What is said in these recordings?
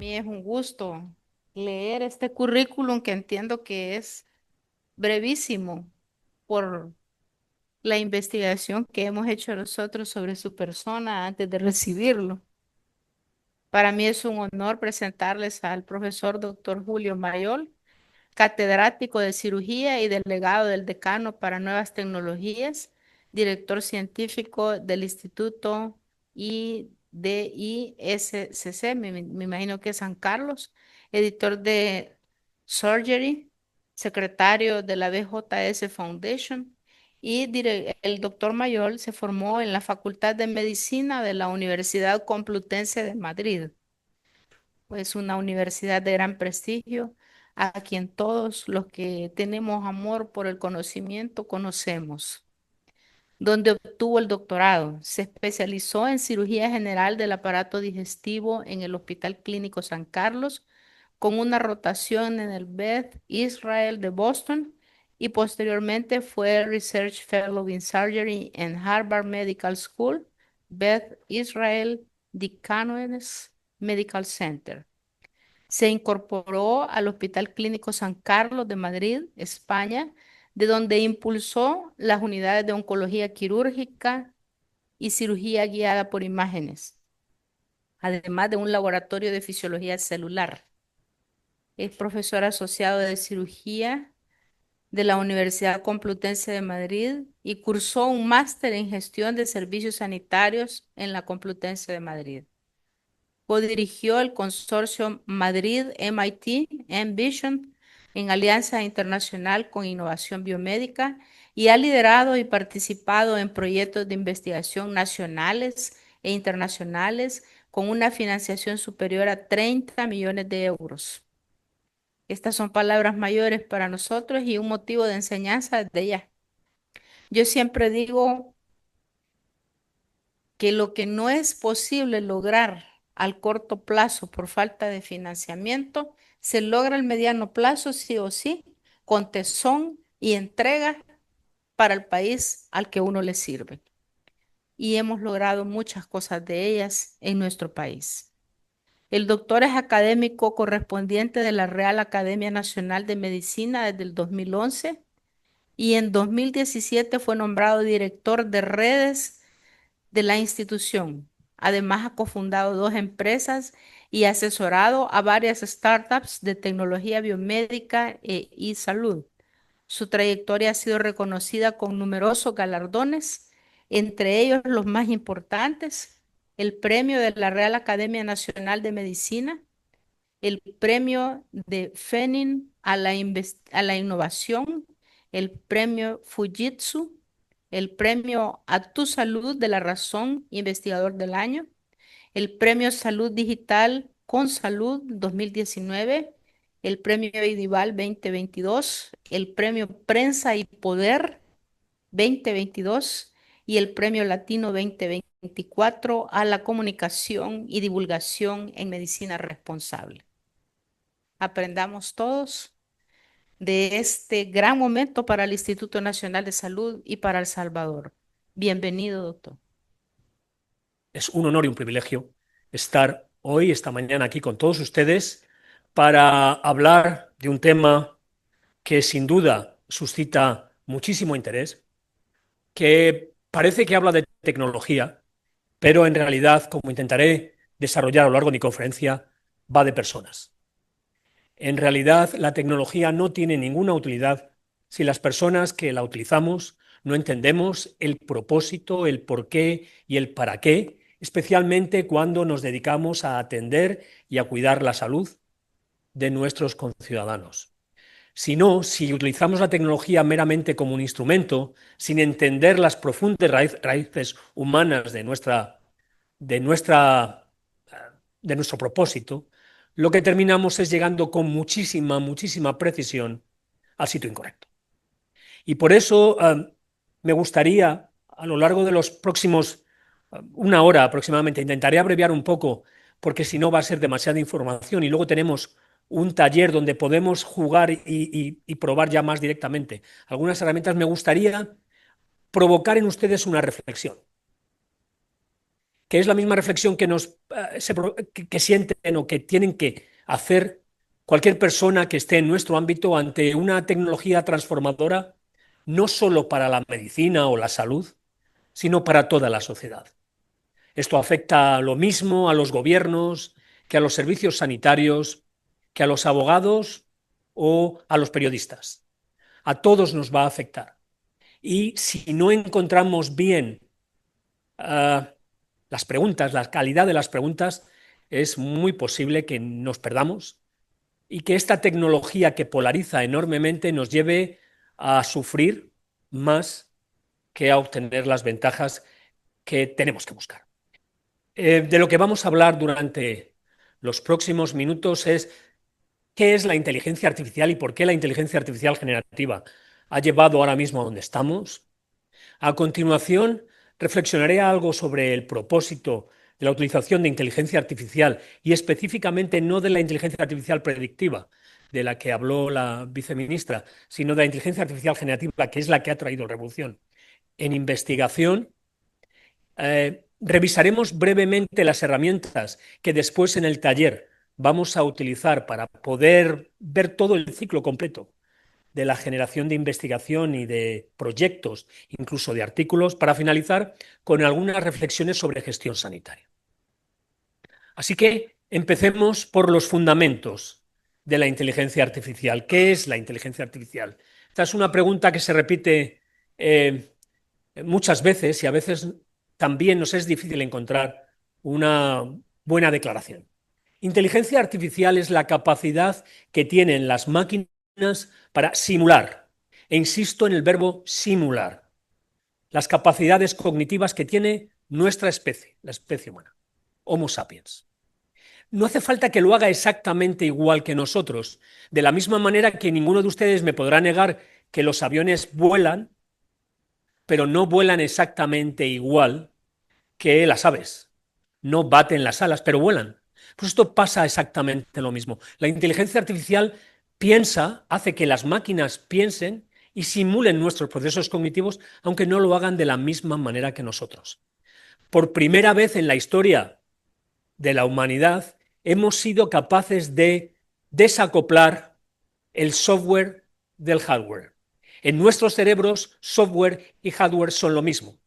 mí es un gusto leer este currículum que entiendo que es brevísimo por la investigación que hemos hecho nosotros sobre su persona antes de recibirlo. Para mí es un honor presentarles al profesor doctor Julio Mayol, catedrático de cirugía y delegado del decano para nuevas tecnologías, director científico del Instituto IDISCC, me imagino que es San Carlos, editor de Surgery, secretario de la BJS Foundation, y el doctor Mayol se formó en la Facultad de Medicina de la Universidad Complutense de Madrid. Es una universidad de gran prestigio, a quien todos los que tenemos amor por el conocimiento conocemos. Donde obtuvo el doctorado, se especializó en cirugía general del aparato digestivo en el Hospital Clínico San Carlos, con una rotación en el Beth Israel de Boston, y posteriormente fue Research Fellow in Surgery en Harvard Medical School, Beth Israel Deaconess Medical Center. Se incorporó al Hospital Clínico San Carlos de Madrid, España, de donde impulsó las unidades de oncología quirúrgica y cirugía guiada por imágenes, además de un laboratorio de fisiología celular. Es profesor asociado de cirugía de la Universidad Complutense de Madrid y cursó un máster en gestión de servicios sanitarios en la Complutense de Madrid. Codirigió el consorcio Madrid-MIT Envision en alianza internacional con innovación biomédica y ha liderado y participado en proyectos de investigación nacionales e internacionales con una financiación superior a 30 millones de euros. Estas son palabras mayores para nosotros y un motivo de enseñanza de ella. Yo siempre digo que lo que no es posible lograr al corto plazo por falta de financiamiento, se logra al mediano plazo sí o sí, con tesón y entrega para el país al que uno le sirve. Y hemos logrado muchas cosas de ellas en nuestro país. El doctor es académico correspondiente de la Real Academia Nacional de Medicina desde el 2011 y en 2017 fue nombrado director de redes de la institución. Además, ha cofundado dos empresas y asesorado a varias startups de tecnología biomédica y salud. Su trayectoria ha sido reconocida con numerosos galardones, entre ellos los más importantes, el premio de la Real Academia Nacional de Medicina, el premio de Fenin a la innovación, el premio Fujitsu, el premio A Tu Salud de la Razón, investigador del año, el premio Salud Digital con Salud 2019, el premio Idival 2022, el premio Prensa y Poder 2022 y el premio Latino 2024 a la comunicación y divulgación en medicina responsable. Aprendamos todos de este gran momento para el Instituto Nacional de Salud y para El Salvador. Bienvenido, doctor. Es un honor y un privilegio estar hoy, esta mañana, aquí con todos ustedes para hablar de un tema que sin duda suscita muchísimo interés, que parece que habla de tecnología, pero en realidad, como intentaré desarrollar a lo largo de mi conferencia, va de personas. En realidad, la tecnología no tiene ninguna utilidad si las personas que la utilizamos no entendemos el propósito, el por qué y el para qué, especialmente cuando nos dedicamos a atender y a cuidar la salud de nuestros conciudadanos. Si no, si utilizamos la tecnología meramente como un instrumento, sin entender las profundas raíces humanas de nuestra, de nuestro propósito, lo que terminamos es llegando con muchísima precisión al sitio incorrecto. Y por eso me gustaría, a lo largo de los próximos, una hora aproximadamente, intentaré abreviar un poco, porque si no va a ser demasiada información y luego tenemos un taller donde podemos jugar y probar ya más directamente algunas herramientas. Me gustaría provocar en ustedes una reflexión. que es la misma reflexión que, que sienten o que tienen que hacer cualquier persona que esté en nuestro ámbito ante una tecnología transformadora, no solo para la medicina o la salud, sino para toda la sociedad. Esto afecta lo mismo a los gobiernos que a los servicios sanitarios, que a los abogados o a los periodistas. A todos nos va a afectar. Y si no encontramos bien las preguntas, la calidad de las preguntas, es muy posible que nos perdamos y que esta tecnología que polariza enormemente nos lleve a sufrir más que a obtener las ventajas que tenemos que buscar. De lo que vamos a hablar durante los próximos minutos es qué es la inteligencia artificial y por qué la inteligencia artificial generativa ha llevado ahora mismo a donde estamos. A continuación, reflexionaré algo sobre el propósito de la utilización de inteligencia artificial y específicamente no de la inteligencia artificial predictiva, de la que habló la viceministra, sino de la inteligencia artificial generativa, que es la que ha traído revolución. En investigación, revisaremos brevemente las herramientas que después en el taller vamos a utilizar para poder ver todo el ciclo completo de la generación de investigación y de proyectos, incluso de artículos, para finalizar con algunas reflexiones sobre gestión sanitaria. Así que empecemos por los fundamentos de la inteligencia artificial. ¿Qué es la inteligencia artificial? Esta es una pregunta que se repite muchas veces y a veces también nos es difícil encontrar una buena declaración. Inteligencia artificial es la capacidad que tienen las máquinas para simular, e insisto en el verbo simular, las capacidades cognitivas que tiene nuestra especie, la especie humana, Homo sapiens. No hace falta que lo haga exactamente igual que nosotros, de la misma manera que ninguno de ustedes me podrá negar que los aviones vuelan, pero no vuelan exactamente igual que las aves. No baten las alas, pero vuelan. Pues esto pasa exactamente lo mismo. La inteligencia artificial piensa, hace que las máquinas piensen y simulen nuestros procesos cognitivos, aunque no lo hagan de la misma manera que nosotros. Por primera vez en la historia de la humanidad, hemos sido capaces de desacoplar el software del hardware. En nuestros cerebros, software y hardware son lo mismo.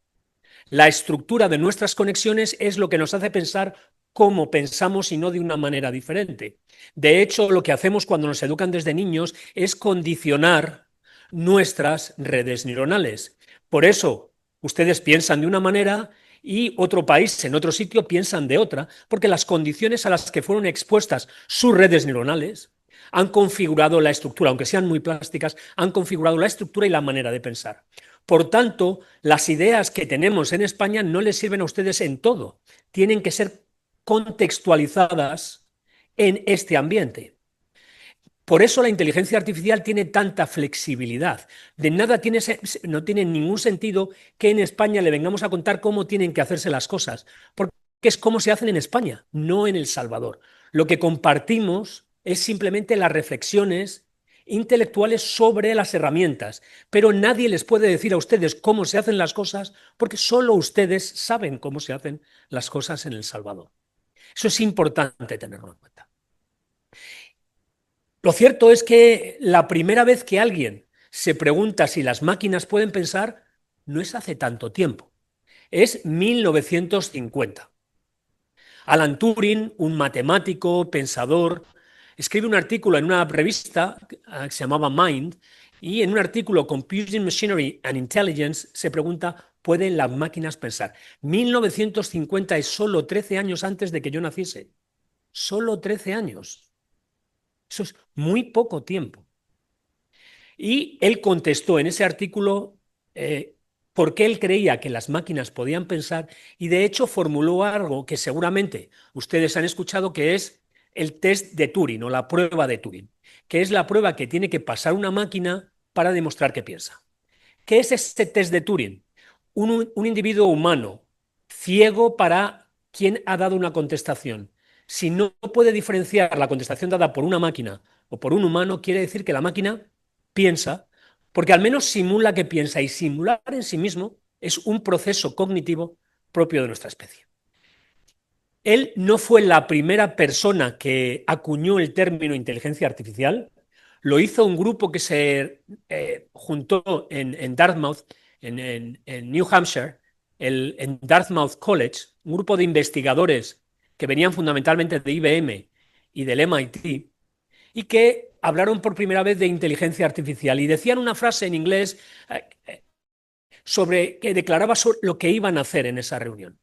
La estructura de nuestras conexiones es lo que nos hace pensar cómo pensamos y no de una manera diferente. De hecho, lo que hacemos cuando nos educan desde niños es condicionar nuestras redes neuronales. Por eso, ustedes piensan de una manera y otro país en otro sitio piensan de otra, porque las condiciones a las que fueron expuestas sus redes neuronales han configurado la estructura, aunque sean muy plásticas, han configurado la estructura y la manera de pensar. Por tanto, las ideas que tenemos en España no les sirven a ustedes en todo. Tienen que ser contextualizadas en este ambiente. Por eso la inteligencia artificial tiene tanta flexibilidad. De nada no tiene ningún sentido que en España le vengamos a contar cómo tienen que hacerse las cosas, porque es como se hacen en España, no en El Salvador. Lo que compartimos es simplemente las reflexiones intelectuales sobre las herramientas, pero nadie les puede decir a ustedes cómo se hacen las cosas porque solo ustedes saben cómo se hacen las cosas en El Salvador. Eso es importante tenerlo en cuenta. Lo cierto es que la primera vez que alguien se pregunta si las máquinas pueden pensar no es hace tanto tiempo, es 1950. Alan Turing, un matemático, pensador, escribe un artículo en una revista que se llamaba Mind, y en un artículo Computing Machinery and Intelligence se pregunta, ¿pueden las máquinas pensar? 1950 es solo 13 años antes de que yo naciese. Solo 13 años. Eso es muy poco tiempo. Y él contestó en ese artículo por qué él creía que las máquinas podían pensar y de hecho formuló algo que seguramente ustedes han escuchado, que es el test de Turing o la prueba de Turing, que es la prueba que tiene que pasar una máquina para demostrar que piensa. ¿Qué es este test de Turing? Un individuo humano ciego para quien ha dado una contestación. Si no puede diferenciar la contestación dada por una máquina o por un humano, quiere decir que la máquina piensa, porque al menos simula que piensa, y simular en sí mismo es un proceso cognitivo propio de nuestra especie. Él no fue la primera persona que acuñó el término inteligencia artificial. Lo hizo un grupo que se juntó en Dartmouth, en New Hampshire, en Dartmouth College, un grupo de investigadores que venían fundamentalmente de IBM y del MIT, y que hablaron por primera vez de inteligencia artificial y decían una frase en inglés sobre que declaraba sobre lo que iban a hacer en esa reunión.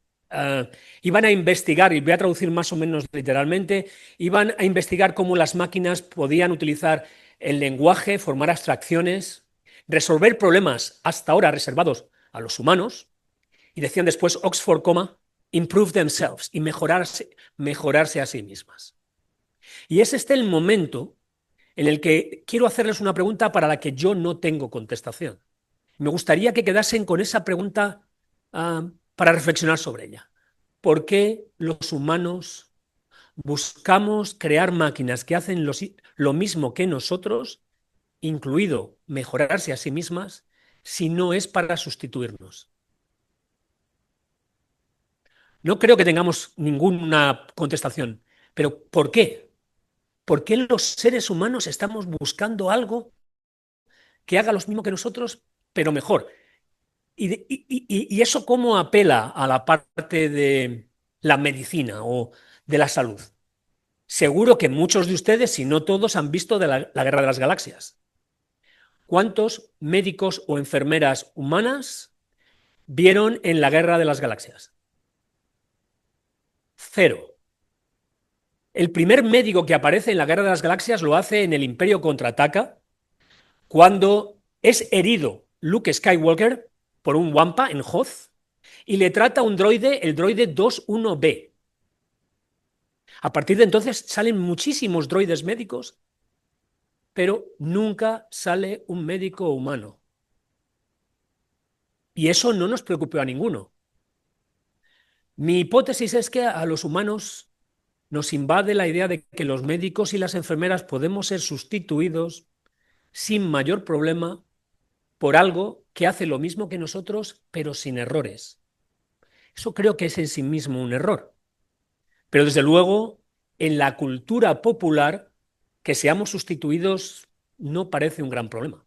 Iban a investigar, y voy a traducir más o menos literalmente, iban a investigar cómo las máquinas podían utilizar el lenguaje, formar abstracciones, resolver problemas hasta ahora reservados a los humanos, y decían después Oxford, improve themselves, y mejorarse a sí mismas. Y es este el momento en el que quiero hacerles una pregunta para la que yo no tengo contestación. Me gustaría que quedasen con esa pregunta para reflexionar sobre ella. ¿Por qué los humanos buscamos crear máquinas que hacen lo mismo que nosotros, incluido mejorarse a sí mismas, si no es para sustituirnos? No creo que tengamos ninguna contestación, pero ¿por qué? ¿Por qué los seres humanos estamos buscando algo que haga lo mismo que nosotros, pero mejor? ¿Y eso cómo apela a la parte de la medicina o de la salud? Seguro que muchos de ustedes, si no todos, han visto la Guerra de las Galaxias. ¿Cuántos médicos o enfermeras humanas vieron en la Guerra de las Galaxias? Cero. El primer médico que aparece en la Guerra de las Galaxias lo hace en el Imperio Contraataca, cuando es herido Luke Skywalker por un Wampa en Hoth y le trata un droide, el droide 21B. A partir de entonces salen muchísimos droides médicos, pero nunca sale un médico humano. Y eso no nos preocupó a ninguno. Mi hipótesis es que a los humanos nos invade la idea de que los médicos y las enfermeras podemos ser sustituidos sin mayor problema por algo que hace lo mismo que nosotros, pero sin errores. Eso creo que es en sí mismo un error. Pero desde luego, en la cultura popular, que seamos sustituidos no parece un gran problema.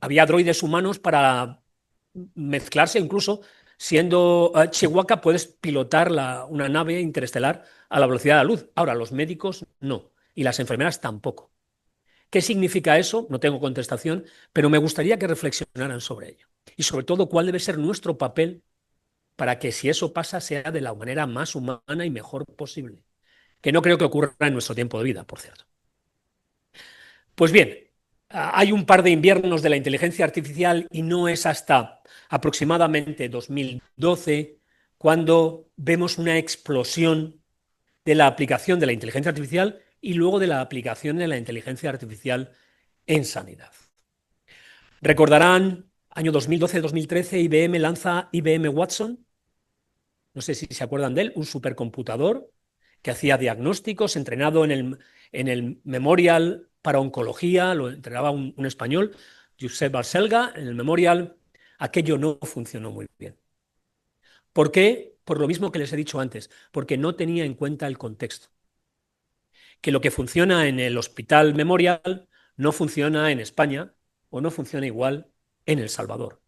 Había droides humanos para mezclarse, incluso siendo Chewbacca puedes pilotar una nave interestelar a la velocidad de la luz. Ahora, los médicos no, y las enfermeras tampoco. ¿Qué significa eso? No tengo contestación, pero me gustaría que reflexionaran sobre ello. Y sobre todo, cuál debe ser nuestro papel para que si eso pasa sea de la manera más humana y mejor posible. Que no creo que ocurra en nuestro tiempo de vida, por cierto. Pues bien, hay un par de inviernos de la inteligencia artificial y no es hasta aproximadamente 2012 cuando vemos una explosión de la aplicación de la inteligencia artificial y luego de la aplicación de la inteligencia artificial en sanidad. Recordarán, año 2012-2013, IBM lanza IBM Watson, no sé si se acuerdan de él, un supercomputador que hacía diagnósticos, entrenado en el Memorial para Oncología, lo entrenaba un español, Josep Barcelga, en el Memorial. Aquello no funcionó muy bien. ¿Por qué? Por lo mismo que les he dicho antes, porque no tenía en cuenta el contexto. Que lo que funciona en el Hospital Memorial no funciona en España o no funciona igual en El Salvador.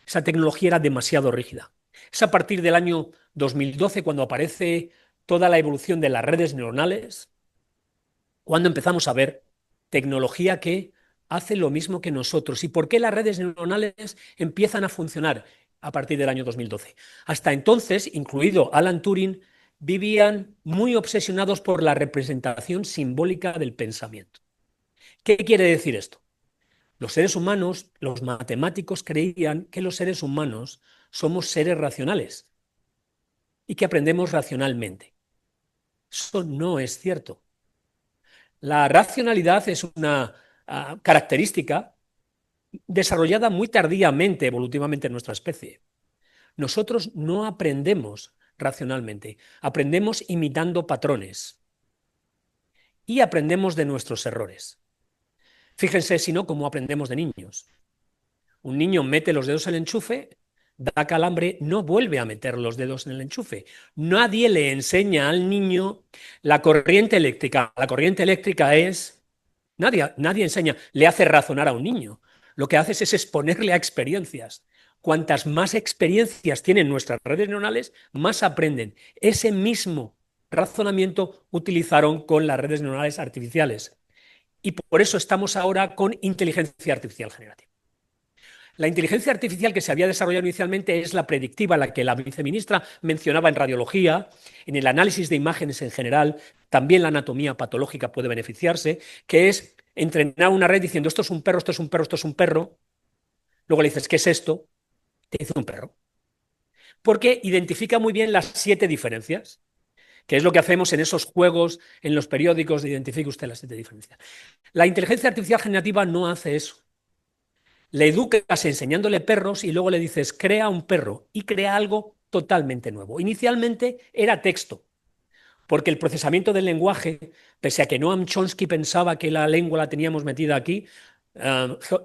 Esa tecnología era demasiado rígida. Es a partir del año 2012 cuando aparece toda la evolución de las redes neuronales, cuando empezamos a ver tecnología que hace lo mismo que nosotros. ¿Y por qué las redes neuronales empiezan a funcionar a partir del año 2012? Hasta entonces, incluido Alan Turing, vivían muy obsesionados por la representación simbólica del pensamiento. ¿Qué quiere decir esto? Los seres humanos, los matemáticos creían que los seres humanos somos seres racionales y que aprendemos racionalmente. Eso no es cierto. La racionalidad es una característica desarrollada muy tardíamente, evolutivamente en nuestra especie. Nosotros no aprendemos racionalmente, aprendemos imitando patrones y aprendemos de nuestros errores. Fíjense, si no, cómo aprendemos de niños. Un niño mete los dedos en el enchufe, da calambre, no vuelve a meter los dedos en el enchufe. Nadie le enseña al niño la corriente eléctrica. La corriente eléctrica es... Nadie enseña, le hace razonar a un niño. Lo que haces es exponerle a experiencias. Cuantas más experiencias tienen nuestras redes neuronales, más aprenden. Ese mismo razonamiento utilizaron con las redes neuronales artificiales. Y por eso estamos ahora con inteligencia artificial generativa. La inteligencia artificial que se había desarrollado inicialmente es la predictiva, la que la viceministra mencionaba en radiología, en el análisis de imágenes en general, también la anatomía patológica puede beneficiarse, que es entrenar una red diciendo esto es un perro, esto es un perro, esto es un perro. Luego le dices, ¿qué es esto? Te dice un perro. Porque identifica muy bien las 7 diferencias, que es lo que hacemos en esos juegos, en los periódicos, de identifique usted las 7 diferencias. La inteligencia artificial generativa no hace eso. Le educas enseñándole perros y luego le dices, crea un perro y crea algo totalmente nuevo. Inicialmente era texto, porque el procesamiento del lenguaje, pese a que Noam Chomsky pensaba que la lengua la teníamos metida aquí,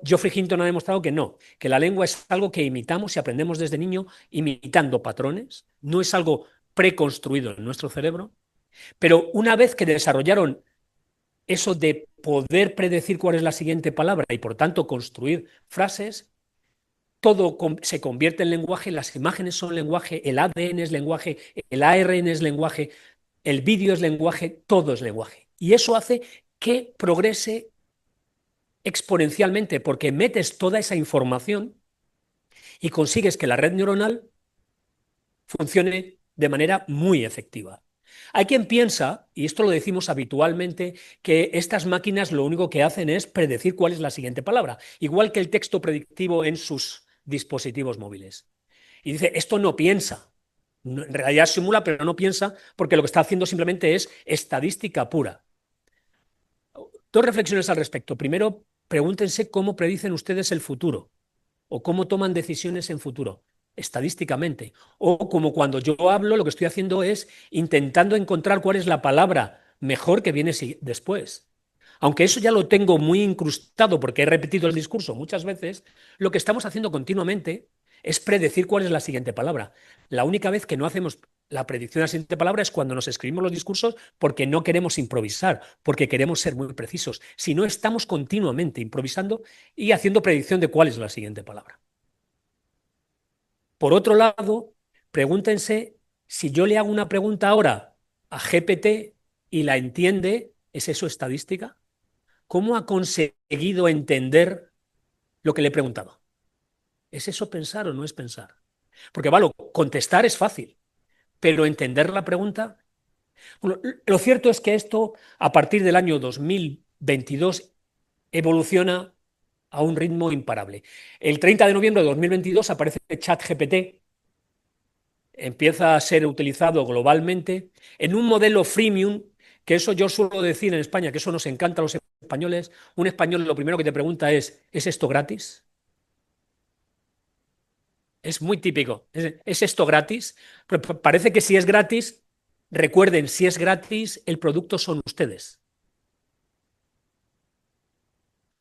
Geoffrey Hinton ha demostrado que no, que la lengua es algo que imitamos y aprendemos desde niño imitando patrones, no es algo preconstruido en nuestro cerebro, pero una vez que desarrollaron eso de poder predecir cuál es la siguiente palabra y por tanto construir frases, todo se convierte en lenguaje, las imágenes son lenguaje, el ADN es lenguaje, el ARN es lenguaje, el vídeo es lenguaje, todo es lenguaje. Y eso hace que progrese exponencialmente porque metes toda esa información y consigues que la red neuronal funcione de manera muy efectiva. Hay quien piensa, y esto lo decimos habitualmente, que estas máquinas lo único que hacen es predecir cuál es la siguiente palabra, igual que el texto predictivo en sus dispositivos móviles. Y dice, esto no piensa. En realidad simula, pero no piensa, porque lo que está haciendo simplemente es estadística pura. 2 reflexiones al respecto. Primero, pregúntense cómo predicen ustedes el futuro o cómo toman decisiones en futuro, estadísticamente. O como cuando yo hablo, lo que estoy haciendo es intentando encontrar cuál es la palabra mejor que viene después. Aunque eso ya lo tengo muy incrustado porque he repetido el discurso muchas veces, lo que estamos haciendo continuamente es predecir cuál es la siguiente palabra. La única vez que no hacemos la predicción de la siguiente palabra es cuando nos escribimos los discursos porque no queremos improvisar, porque queremos ser muy precisos. Si no, estamos continuamente improvisando y haciendo predicción de cuál es la siguiente palabra. Por otro lado, pregúntense si yo le hago una pregunta ahora a GPT y la entiende, ¿es eso estadística? ¿Cómo ha conseguido entender lo que le he preguntado? ¿Es eso pensar o no es pensar? Porque, vale, contestar es fácil, pero entender la pregunta... Bueno, lo cierto es que esto, a partir del año 2022, evoluciona a un ritmo imparable. El 30 de noviembre de 2022 aparece ChatGPT, empieza a ser utilizado globalmente en un modelo freemium, que eso yo suelo decir en España, que eso nos encanta a los españoles. Un español lo primero que te pregunta ¿es esto gratis? Es muy típico. ¿Es esto gratis? Pero parece que si es gratis, recuerden, si es gratis, el producto son ustedes.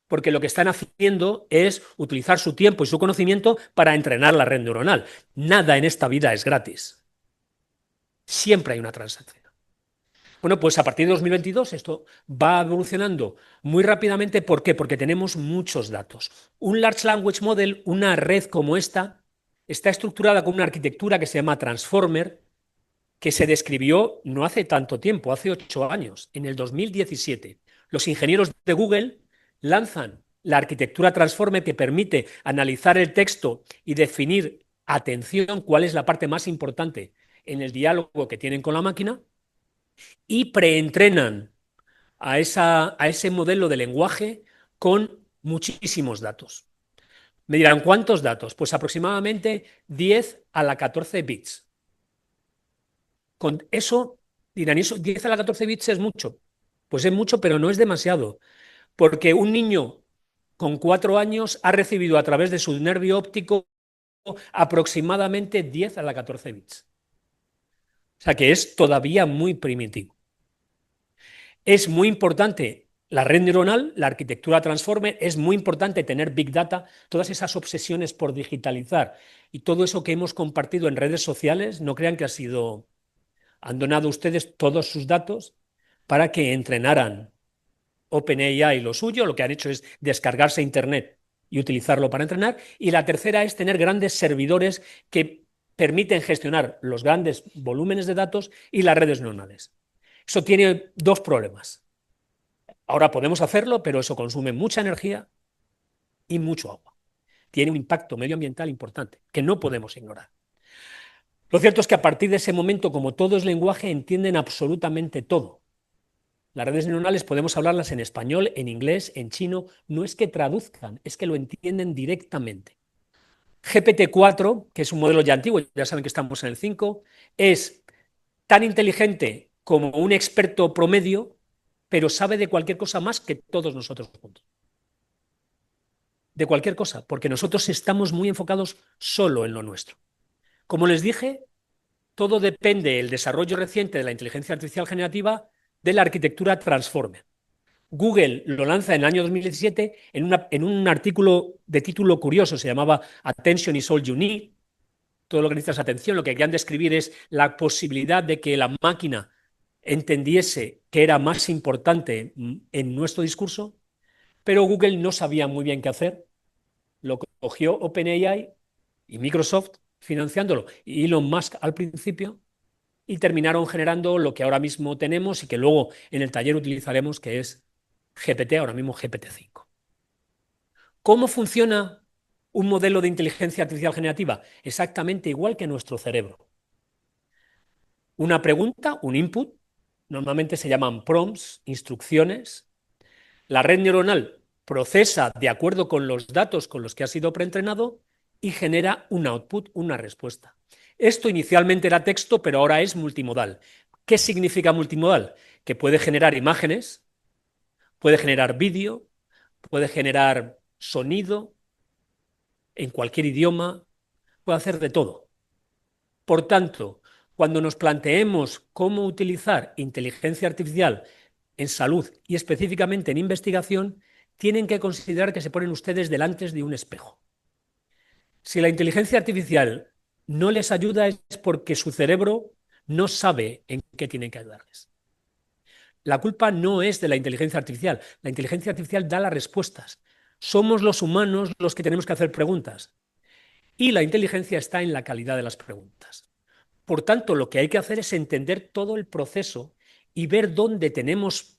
Porque lo que están haciendo es utilizar su tiempo y su conocimiento para entrenar la red neuronal. Nada en esta vida es gratis. Siempre hay una transacción. Bueno, pues a partir de 2022 esto va evolucionando muy rápidamente. ¿Por qué? Porque tenemos muchos datos. Un Large Language Model, una red como esta, está estructurada con una arquitectura que se llama Transformer, que se describió no hace tanto tiempo, hace 8 años, en el 2017. Los ingenieros de Google lanzan la arquitectura Transformer que permite analizar el texto y definir, atención, cuál es la parte más importante en el diálogo que tienen con la máquina, y preentrenan a ese modelo de lenguaje con muchísimos datos. Me dirán, ¿cuántos datos? Pues aproximadamente 10 a la 14 bits. Con eso, dirán, ¿eso 10 a la 14 bits es mucho? Pues es mucho, pero no es demasiado, porque un niño con 4 años ha recibido a través de su nervio óptico aproximadamente 10 a la 14 bits. O sea que es todavía muy primitivo. Es muy importante la red neuronal, la arquitectura Transformer, es muy importante tener Big Data, todas esas obsesiones por digitalizar y todo eso que hemos compartido en redes sociales, no crean que han donado ustedes todos sus datos para que entrenaran OpenAI lo suyo, lo que han hecho es descargarse Internet y utilizarlo para entrenar, y la tercera es tener grandes servidores que permiten gestionar los grandes volúmenes de datos y las redes neuronales. Eso tiene dos problemas. Ahora podemos hacerlo, pero eso consume mucha energía y mucho agua. Tiene un impacto medioambiental importante que no podemos ignorar. Lo cierto es que a partir de ese momento, como todo es lenguaje, entienden absolutamente todo. Las redes neuronales podemos hablarlas en español, en inglés, en chino. No es que traduzcan, es que lo entienden directamente. GPT-4, que es un modelo ya antiguo, ya saben que estamos en el 5, es tan inteligente como un experto promedio, pero sabe de cualquier cosa más que todos nosotros juntos. De cualquier cosa, porque nosotros estamos muy enfocados solo en lo nuestro. Como les dije, todo depende del desarrollo reciente de la inteligencia artificial generativa de la arquitectura Transformer. Google lo lanza en el año 2017 en un artículo de título curioso, se llamaba Attention is all you need. Todo lo que necesitas atención, lo que querían describir es la posibilidad de que la máquina entendiese que era más importante en nuestro discurso, pero Google no sabía muy bien qué hacer. Lo cogió OpenAI y Microsoft financiándolo, y Elon Musk al principio, y terminaron generando lo que ahora mismo tenemos y que luego en el taller utilizaremos, que es GPT, ahora mismo GPT-5. ¿Cómo funciona un modelo de inteligencia artificial generativa? Exactamente igual que nuestro cerebro. Una pregunta, un input, normalmente se llaman prompts, instrucciones. La red neuronal procesa de acuerdo con los datos con los que ha sido preentrenado y genera un output, una respuesta. Esto inicialmente era texto, pero ahora es multimodal. ¿Qué significa multimodal? Que puede generar imágenes, puede generar vídeo, puede generar sonido en cualquier idioma, puede hacer de todo. Por tanto, cuando nos planteemos cómo utilizar inteligencia artificial en salud y específicamente en investigación, tienen que considerar que se ponen ustedes delante de un espejo. Si la inteligencia artificial no les ayuda es porque su cerebro no sabe en qué tienen que ayudarles. La culpa no es de la inteligencia artificial. La inteligencia artificial da las respuestas. Somos los humanos los que tenemos que hacer preguntas. Y la inteligencia está en la calidad de las preguntas. Por tanto, lo que hay que hacer es entender todo el proceso y ver dónde tenemos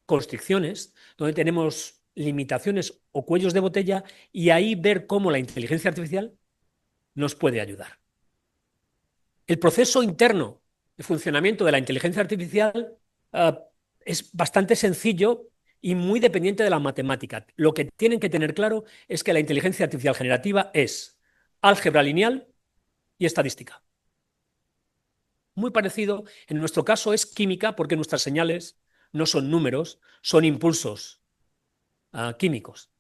constricciones, dónde tenemos limitaciones o cuellos de botella, y ahí ver cómo la inteligencia artificial nos puede ayudar. El proceso interno de funcionamiento de la inteligencia artificial es bastante sencillo y muy dependiente de la matemática. Lo que tienen que tener claro es que la inteligencia artificial generativa es álgebra lineal y estadística. Muy parecido, en nuestro caso es química, porque nuestras señales no son números, son impulsos químicos.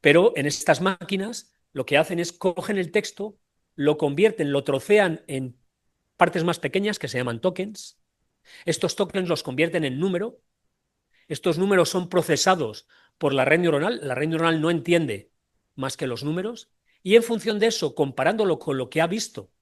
Pero en estas máquinas lo que hacen es cogen el texto, lo convierten, lo trocean en partes más pequeñas que se llaman tokens. Estos tokens los convierten en número. Estos números son procesados por la red neuronal. La red neuronal no entiende más que los números. Y en función de eso, comparándolo con lo que ha visto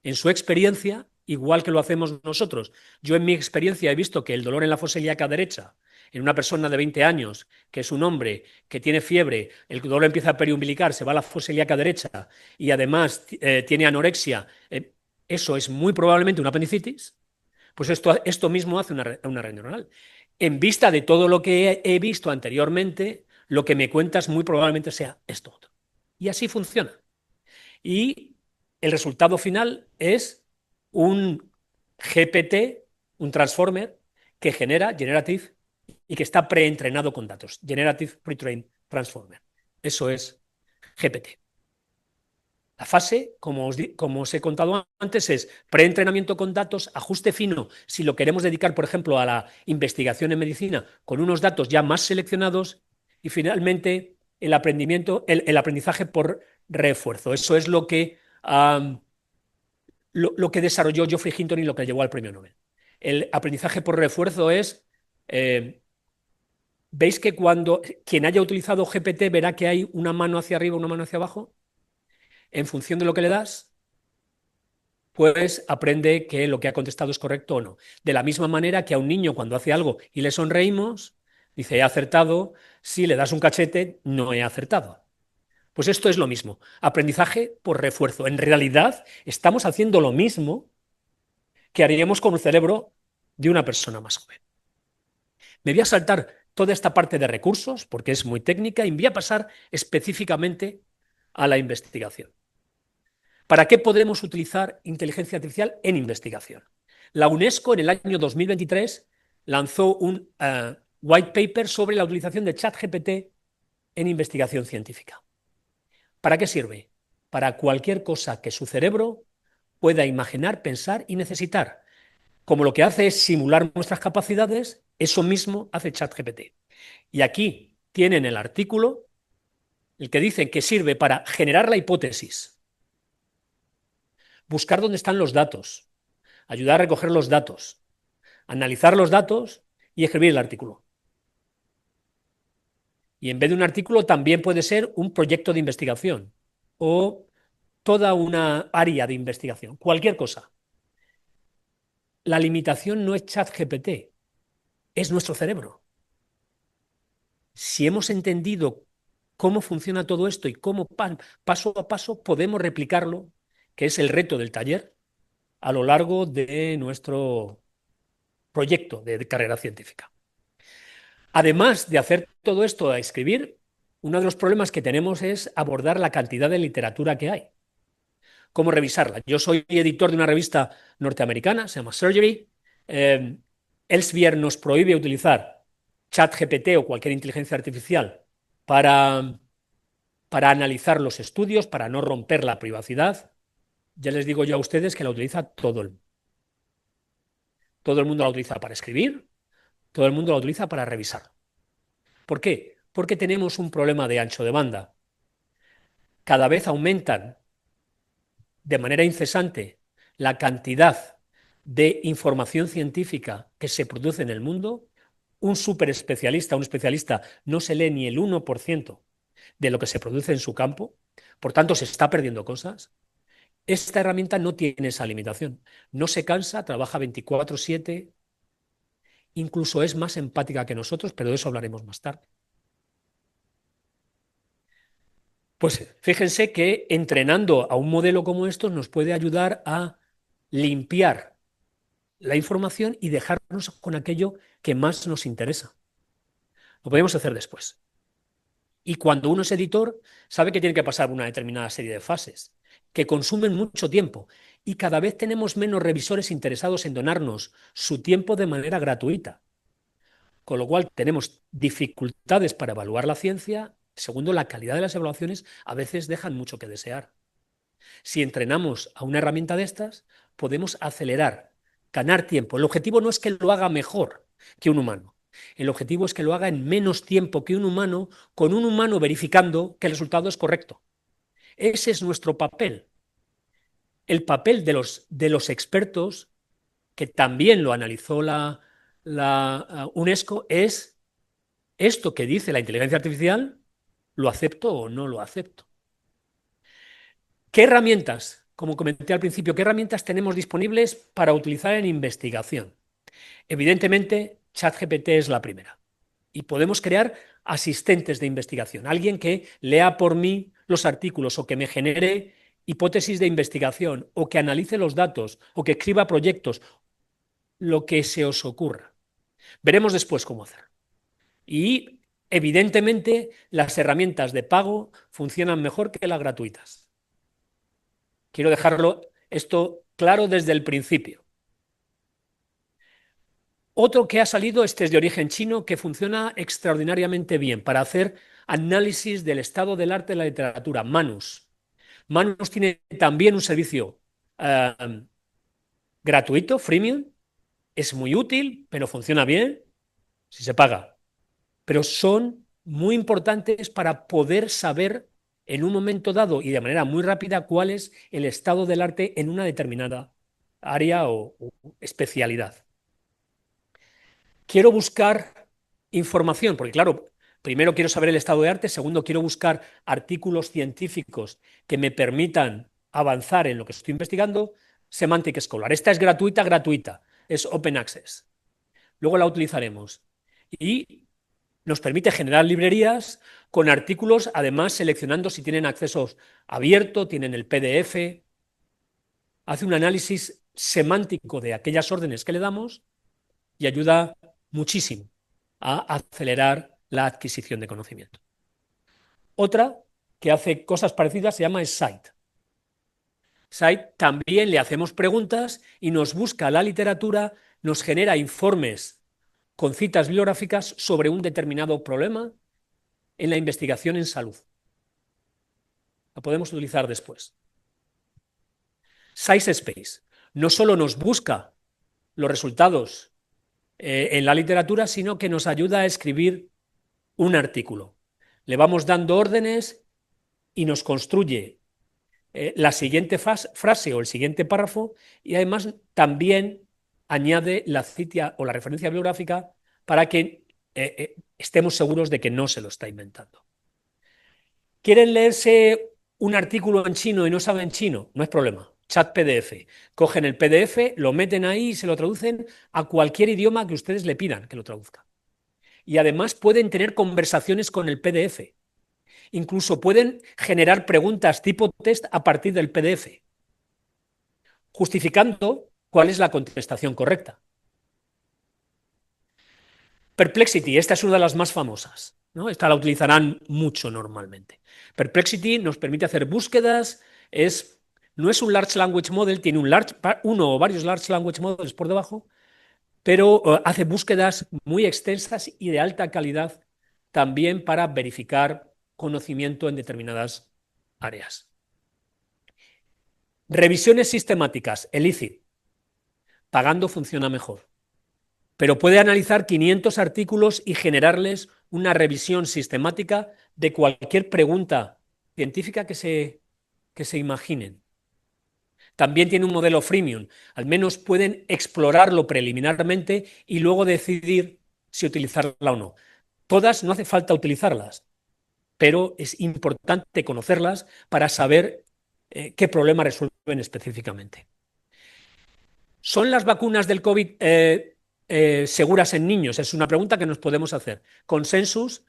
en su experiencia, igual que lo hacemos nosotros. Yo en mi experiencia he visto que el dolor en la fosa ilíaca derecha en una persona de 20 años, que es un hombre que tiene fiebre, el dolor empieza a periumbilicar, se va a la fosa ilíaca derecha y además tiene anorexia, eso es muy probablemente una apendicitis. Pues esto mismo hace una red neuronal. En vista de todo lo que he visto anteriormente, lo que me cuentas muy probablemente sea esto otro. Y así funciona. Y el resultado final es un GPT, un transformer, que genera Generative y que está preentrenado con datos. Generative Pre-trained Transformer. Eso es GPT. La fase, como os he contado antes, es preentrenamiento con datos, ajuste fino, si lo queremos dedicar, por ejemplo, a la investigación en medicina, con unos datos ya más seleccionados, y finalmente el aprendizaje por refuerzo. Eso es lo que desarrolló Geoffrey Hinton y lo que llevó al premio Nobel. El aprendizaje por refuerzo es ¿Veis que cuando quien haya utilizado GPT verá que hay una mano hacia arriba, una mano hacia abajo? En función de lo que le das, pues aprende que lo que ha contestado es correcto o no. De la misma manera que a un niño cuando hace algo y le sonreímos, dice he acertado, si le das un cachete, no he acertado. Pues esto es lo mismo, aprendizaje por refuerzo. En realidad estamos haciendo lo mismo que haríamos con un cerebro de una persona más joven. Me voy a saltar toda esta parte de recursos porque es muy técnica y me voy a pasar específicamente a la investigación. ¿Para qué podemos utilizar inteligencia artificial en investigación? La UNESCO en el año 2023 lanzó un white paper sobre la utilización de ChatGPT en investigación científica. ¿Para qué sirve? Para cualquier cosa que su cerebro pueda imaginar, pensar y necesitar. Como lo que hace es simular nuestras capacidades, eso mismo hace ChatGPT. Y aquí tienen el artículo, el que dice que sirve para generar la hipótesis, buscar dónde están los datos, ayudar a recoger los datos, analizar los datos y escribir el artículo. Y en vez de un artículo también puede ser un proyecto de investigación o toda una área de investigación, cualquier cosa. La limitación no es ChatGPT, es nuestro cerebro. Si hemos entendido cómo funciona todo esto y cómo paso a paso podemos replicarlo, que es el reto del taller, a lo largo de nuestro proyecto de carrera científica. Además de hacer todo esto a escribir, uno de los problemas que tenemos es abordar la cantidad de literatura que hay. ¿Cómo revisarla? Yo soy editor de una revista norteamericana, se llama Surgery. Elsevier nos prohíbe utilizar ChatGPT o cualquier inteligencia artificial para, para analizar los estudios, para no romper la privacidad. Ya les digo yo a ustedes que la utiliza todo el mundo. Todo el mundo la utiliza para escribir, todo el mundo la utiliza para revisar. ¿Por qué? Porque tenemos un problema de ancho de banda. Cada vez aumentan de manera incesante la cantidad de información científica que se produce en el mundo. Un superespecialista, un especialista, no se lee ni el 1% de lo que se produce en su campo, por tanto se está perdiendo cosas. Esta herramienta no tiene esa limitación. No se cansa, trabaja 24/7, incluso es más empática que nosotros, pero de eso hablaremos más tarde. Pues fíjense que entrenando a un modelo como estos nos puede ayudar a limpiar la información y dejarnos con aquello que más nos interesa. Lo podemos hacer después. Y cuando uno es editor, sabe que tiene que pasar una determinada serie de fases, que consumen mucho tiempo, y cada vez tenemos menos revisores interesados en donarnos su tiempo de manera gratuita. Con lo cual tenemos dificultades para evaluar la ciencia. Segundo, la calidad de las evaluaciones a veces dejan mucho que desear. Si entrenamos a una herramienta de estas, podemos acelerar, ganar tiempo. El objetivo no es que lo haga mejor que un humano. El objetivo es que lo haga en menos tiempo que un humano, con un humano verificando que el resultado es correcto. Ese es nuestro papel. El papel de los expertos, que también lo analizó la UNESCO, es esto que dice la inteligencia artificial, ¿lo acepto o no lo acepto? ¿Qué herramientas, como comenté al principio, qué herramientas tenemos disponibles para utilizar en investigación? Evidentemente, ChatGPT es la primera. Y podemos crear asistentes de investigación, alguien que lea por mí los artículos o que me genere hipótesis de investigación o que analice los datos o que escriba proyectos, lo que se os ocurra. Veremos después cómo hacer. Y evidentemente las herramientas de pago funcionan mejor que las gratuitas. Quiero dejarlo esto claro desde el principio. Otro que ha salido, este es de origen chino, que funciona extraordinariamente bien para hacer análisis del estado del arte de la literatura, Manus. Manus tiene también un servicio gratuito, freemium, es muy útil, pero funciona bien si se paga. Pero son muy importantes para poder saber en un momento dado y de manera muy rápida cuál es el estado del arte en una determinada área o especialidad. Quiero buscar información, porque claro, primero quiero saber el estado de arte, segundo quiero buscar artículos científicos que me permitan avanzar en lo que estoy investigando. Semantic Scholar. Esta es gratuita, es open access. Luego la utilizaremos. Y nos permite generar librerías con artículos, además seleccionando si tienen acceso abierto, tienen el PDF. Hace un análisis semántico de aquellas órdenes que le damos y ayuda muchísimo a acelerar la adquisición de conocimiento. Otra que hace cosas parecidas se llama Scite. Scite también le hacemos preguntas y nos busca la literatura, nos genera informes con citas bibliográficas sobre un determinado problema en la investigación en salud. La podemos utilizar después. SciSpace no solo nos busca los resultados en la literatura, sino que nos ayuda a escribir un artículo. Le vamos dando órdenes y nos construye la siguiente frase o el siguiente párrafo, y además también añade la cita o la referencia bibliográfica para que estemos seguros de que no se lo está inventando. ¿Quieren leerse un artículo en chino y no saben chino? No es problema. Chat PDF. Cogen el PDF, lo meten ahí y se lo traducen a cualquier idioma que ustedes le pidan que lo traduzca. Y además pueden tener conversaciones con el PDF. Incluso pueden generar preguntas tipo test a partir del PDF, justificando cuál es la contestación correcta. Perplexity, esta es una de las más famosas, ¿no? Esta la utilizarán mucho normalmente. Perplexity nos permite hacer búsquedas, no es un Large Language Model, tiene uno o varios Large Language Models por debajo, pero hace búsquedas muy extensas y de alta calidad también para verificar conocimiento en determinadas áreas. Revisiones sistemáticas, el ICID. Pagando funciona mejor, pero puede analizar 500 artículos y generarles una revisión sistemática de cualquier pregunta científica que se imaginen. También tiene un modelo freemium, al menos pueden explorarlo preliminarmente y luego decidir si utilizarla o no. Todas no hace falta utilizarlas, pero es importante conocerlas para saber qué problema resuelven específicamente. ¿Son las vacunas del COVID seguras en niños? Es una pregunta que nos podemos hacer. Consensus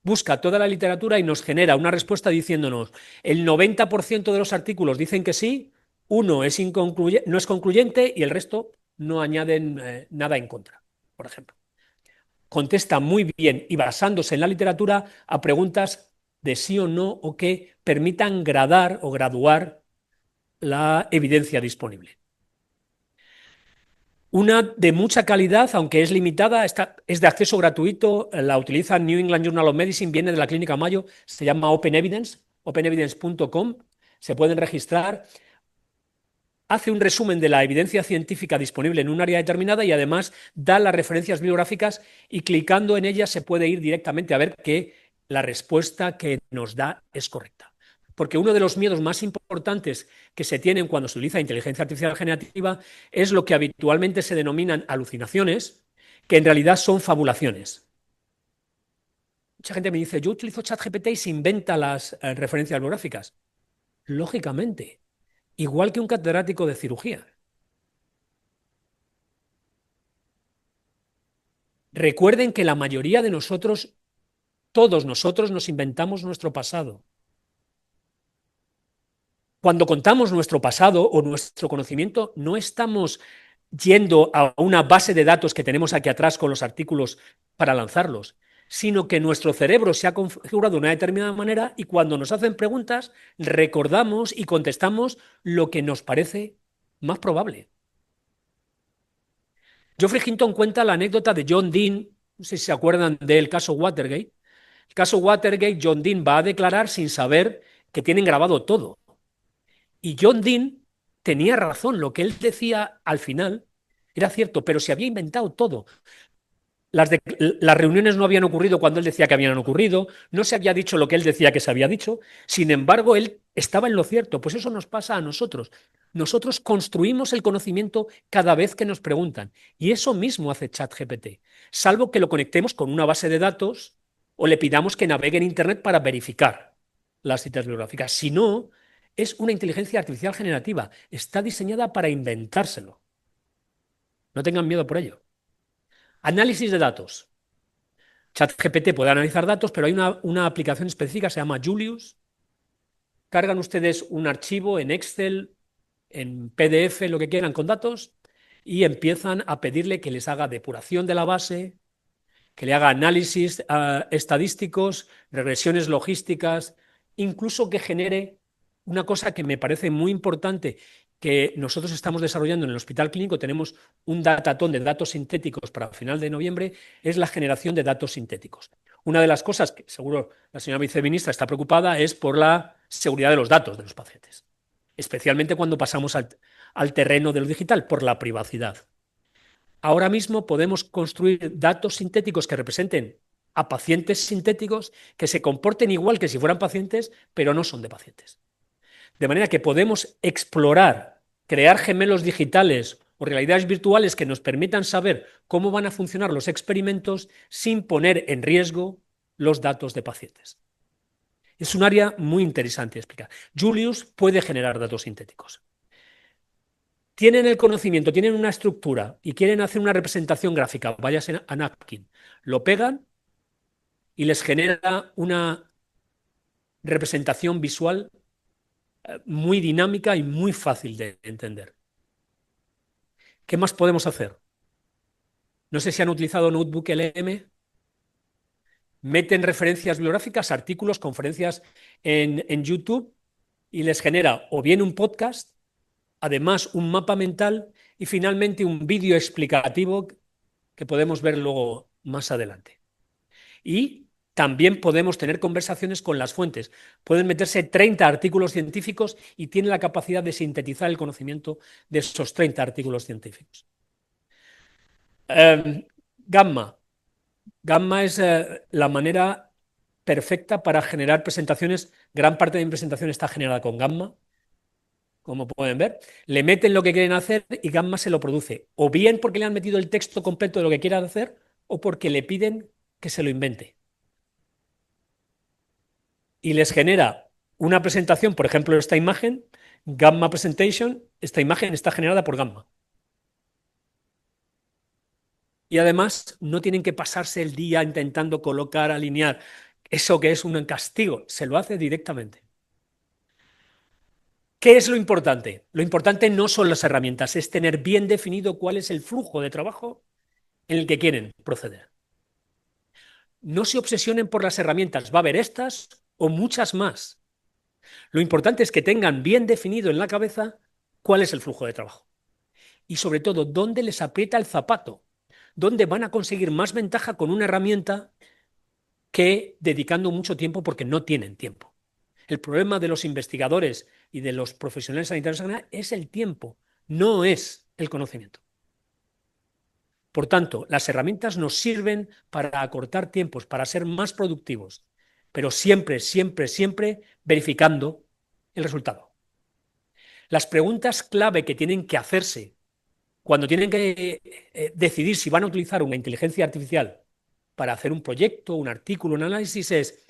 busca toda la literatura y nos genera una respuesta diciéndonos el 90% de los artículos dicen que sí, uno no es concluyente y el resto no añaden nada en contra, por ejemplo. Contesta muy bien y basándose en la literatura a preguntas de sí o no o que permitan gradar o graduar la evidencia disponible. Una de mucha calidad, aunque es limitada, es de acceso gratuito, la utiliza New England Journal of Medicine, viene de la Clínica Mayo, se llama Open Evidence, openevidence.com, se pueden registrar. Hace un resumen de la evidencia científica disponible en un área determinada y además da las referencias bibliográficas y clicando en ellas se puede ir directamente a ver que la respuesta que nos da es correcta. Porque uno de los miedos más importantes que se tienen cuando se utiliza inteligencia artificial generativa es lo que habitualmente se denominan alucinaciones, que en realidad son fabulaciones. Mucha gente me dice, yo utilizo ChatGPT y se inventa las referencias bibliográficas. Lógicamente, igual que un catedrático de cirugía. Recuerden que la mayoría de nosotros, todos nosotros, nos inventamos nuestro pasado. Cuando contamos nuestro pasado o nuestro conocimiento, no estamos yendo a una base de datos que tenemos aquí atrás con los artículos para lanzarlos, sino que nuestro cerebro se ha configurado de una determinada manera y cuando nos hacen preguntas recordamos y contestamos lo que nos parece más probable. Geoffrey Hinton cuenta la anécdota de John Dean, no sé si se acuerdan del caso Watergate. El caso Watergate, John Dean va a declarar sin saber que tienen grabado todo. Y John Dean tenía razón, lo que él decía al final era cierto, pero se había inventado todo. Las reuniones no habían ocurrido cuando él decía que habían ocurrido, no se había dicho lo que él decía que se había dicho, sin embargo, él estaba en lo cierto. Pues eso nos pasa a nosotros. Nosotros construimos el conocimiento cada vez que nos preguntan. Y eso mismo hace ChatGPT, salvo que lo conectemos con una base de datos o le pidamos que navegue en Internet para verificar las citas bibliográficas. Si no, es una inteligencia artificial generativa. Está diseñada para inventárselo. No tengan miedo por ello. Análisis de datos. ChatGPT puede analizar datos, pero hay una aplicación específica, se llama Julius. Cargan ustedes un archivo en Excel, en PDF, lo que quieran con datos, y empiezan a pedirle que les haga depuración de la base, que le haga análisis estadísticos, regresiones logísticas, incluso que genere una cosa que me parece muy importante que nosotros estamos desarrollando en el Hospital Clínico. Tenemos un datatón de datos sintéticos para final de noviembre, es la generación de datos sintéticos. Una de las cosas que seguro la señora viceministra está preocupada es por la seguridad de los datos de los pacientes, especialmente cuando pasamos al terreno de lo digital, por la privacidad. Ahora mismo podemos construir datos sintéticos que representen a pacientes sintéticos que se comporten igual que si fueran pacientes, pero no son de pacientes. De manera que podemos explorar, crear gemelos digitales o realidades virtuales que nos permitan saber cómo van a funcionar los experimentos sin poner en riesgo los datos de pacientes. Es un área muy interesante de explicar. Julius puede generar datos sintéticos. Tienen el conocimiento, tienen una estructura y quieren hacer una representación gráfica, váyanse a Napkin, lo pegan y les genera una representación visual muy dinámica y muy fácil de entender. ¿Qué más podemos hacer? No sé si han utilizado Notebook LM. Meten referencias bibliográficas, artículos, conferencias en YouTube y les genera o bien un podcast, además un mapa mental y finalmente un vídeo explicativo que podemos ver luego más adelante. Y también podemos tener conversaciones con las fuentes. Pueden meterse 30 artículos científicos y tienen la capacidad de sintetizar el conocimiento de esos 30 artículos científicos. Gamma. Gamma es la manera perfecta para generar presentaciones. Gran parte de mi presentación está generada con Gamma, como pueden ver. Le meten lo que quieren hacer y Gamma se lo produce. O bien porque le han metido el texto completo de lo que quieran hacer o porque le piden que se lo invente. Y les genera una presentación, por ejemplo, esta imagen, Gamma Presentation, esta imagen está generada por Gamma. Y además no tienen que pasarse el día intentando colocar, alinear eso que es un castigo, se lo hace directamente. ¿Qué es lo importante? Lo importante no son las herramientas, es tener bien definido cuál es el flujo de trabajo en el que quieren proceder. No se obsesionen por las herramientas, va a haber estas o muchas más. Lo importante es que tengan bien definido en la cabeza cuál es el flujo de trabajo. Y sobre todo, dónde les aprieta el zapato, dónde van a conseguir más ventaja con una herramienta que dedicando mucho tiempo porque no tienen tiempo. El problema de los investigadores y de los profesionales sanitarios es el tiempo, no es el conocimiento. Por tanto, las herramientas nos sirven para acortar tiempos, para ser más productivos, pero siempre, siempre, siempre verificando el resultado. Las preguntas clave que tienen que hacerse cuando tienen que decidir si van a utilizar una inteligencia artificial para hacer un proyecto, un artículo, un análisis es,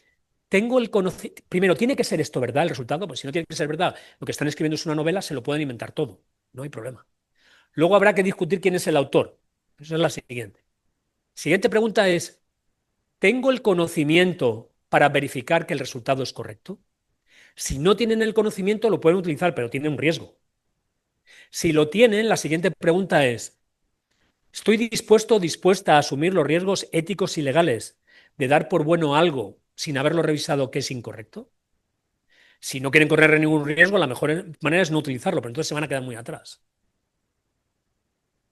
tengo el conocimiento, primero, ¿tiene que ser esto verdad el resultado? Pues si no tiene que ser verdad, lo que están escribiendo es una novela, se lo pueden inventar todo, no hay problema. Luego habrá que discutir quién es el autor. Esa es la siguiente. Siguiente pregunta es, ¿tengo el conocimiento para verificar que el resultado es correcto? Si no tienen el conocimiento, lo pueden utilizar, pero tienen un riesgo. Si lo tienen, la siguiente pregunta es, ¿estoy dispuesto o dispuesta a asumir los riesgos éticos y legales de dar por bueno algo sin haberlo revisado que es incorrecto? Si no quieren correr ningún riesgo, la mejor manera es no utilizarlo, pero entonces se van a quedar muy atrás.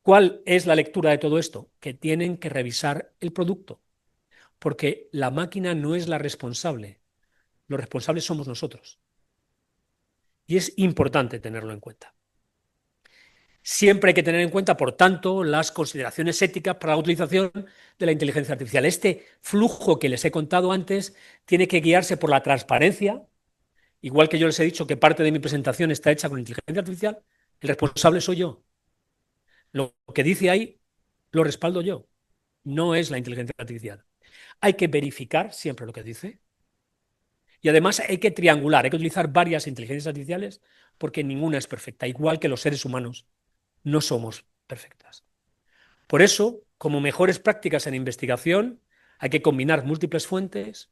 ¿Cuál es la lectura de todo esto? Que tienen que revisar el producto, porque la máquina no es la responsable, los responsables somos nosotros. Y es importante tenerlo en cuenta. Siempre hay que tener en cuenta, por tanto, las consideraciones éticas para la utilización de la inteligencia artificial. Este flujo que les he contado antes tiene que guiarse por la transparencia, igual que yo les he dicho que parte de mi presentación está hecha con inteligencia artificial, El responsable soy yo. Lo que dice ahí lo respaldo yo. No es la inteligencia artificial. Hay que verificar siempre lo que dice y además hay que triangular, hay que utilizar varias inteligencias artificiales porque ninguna es perfecta, igual que los seres humanos no somos perfectas. Por eso, como mejores prácticas en investigación, hay que combinar múltiples fuentes,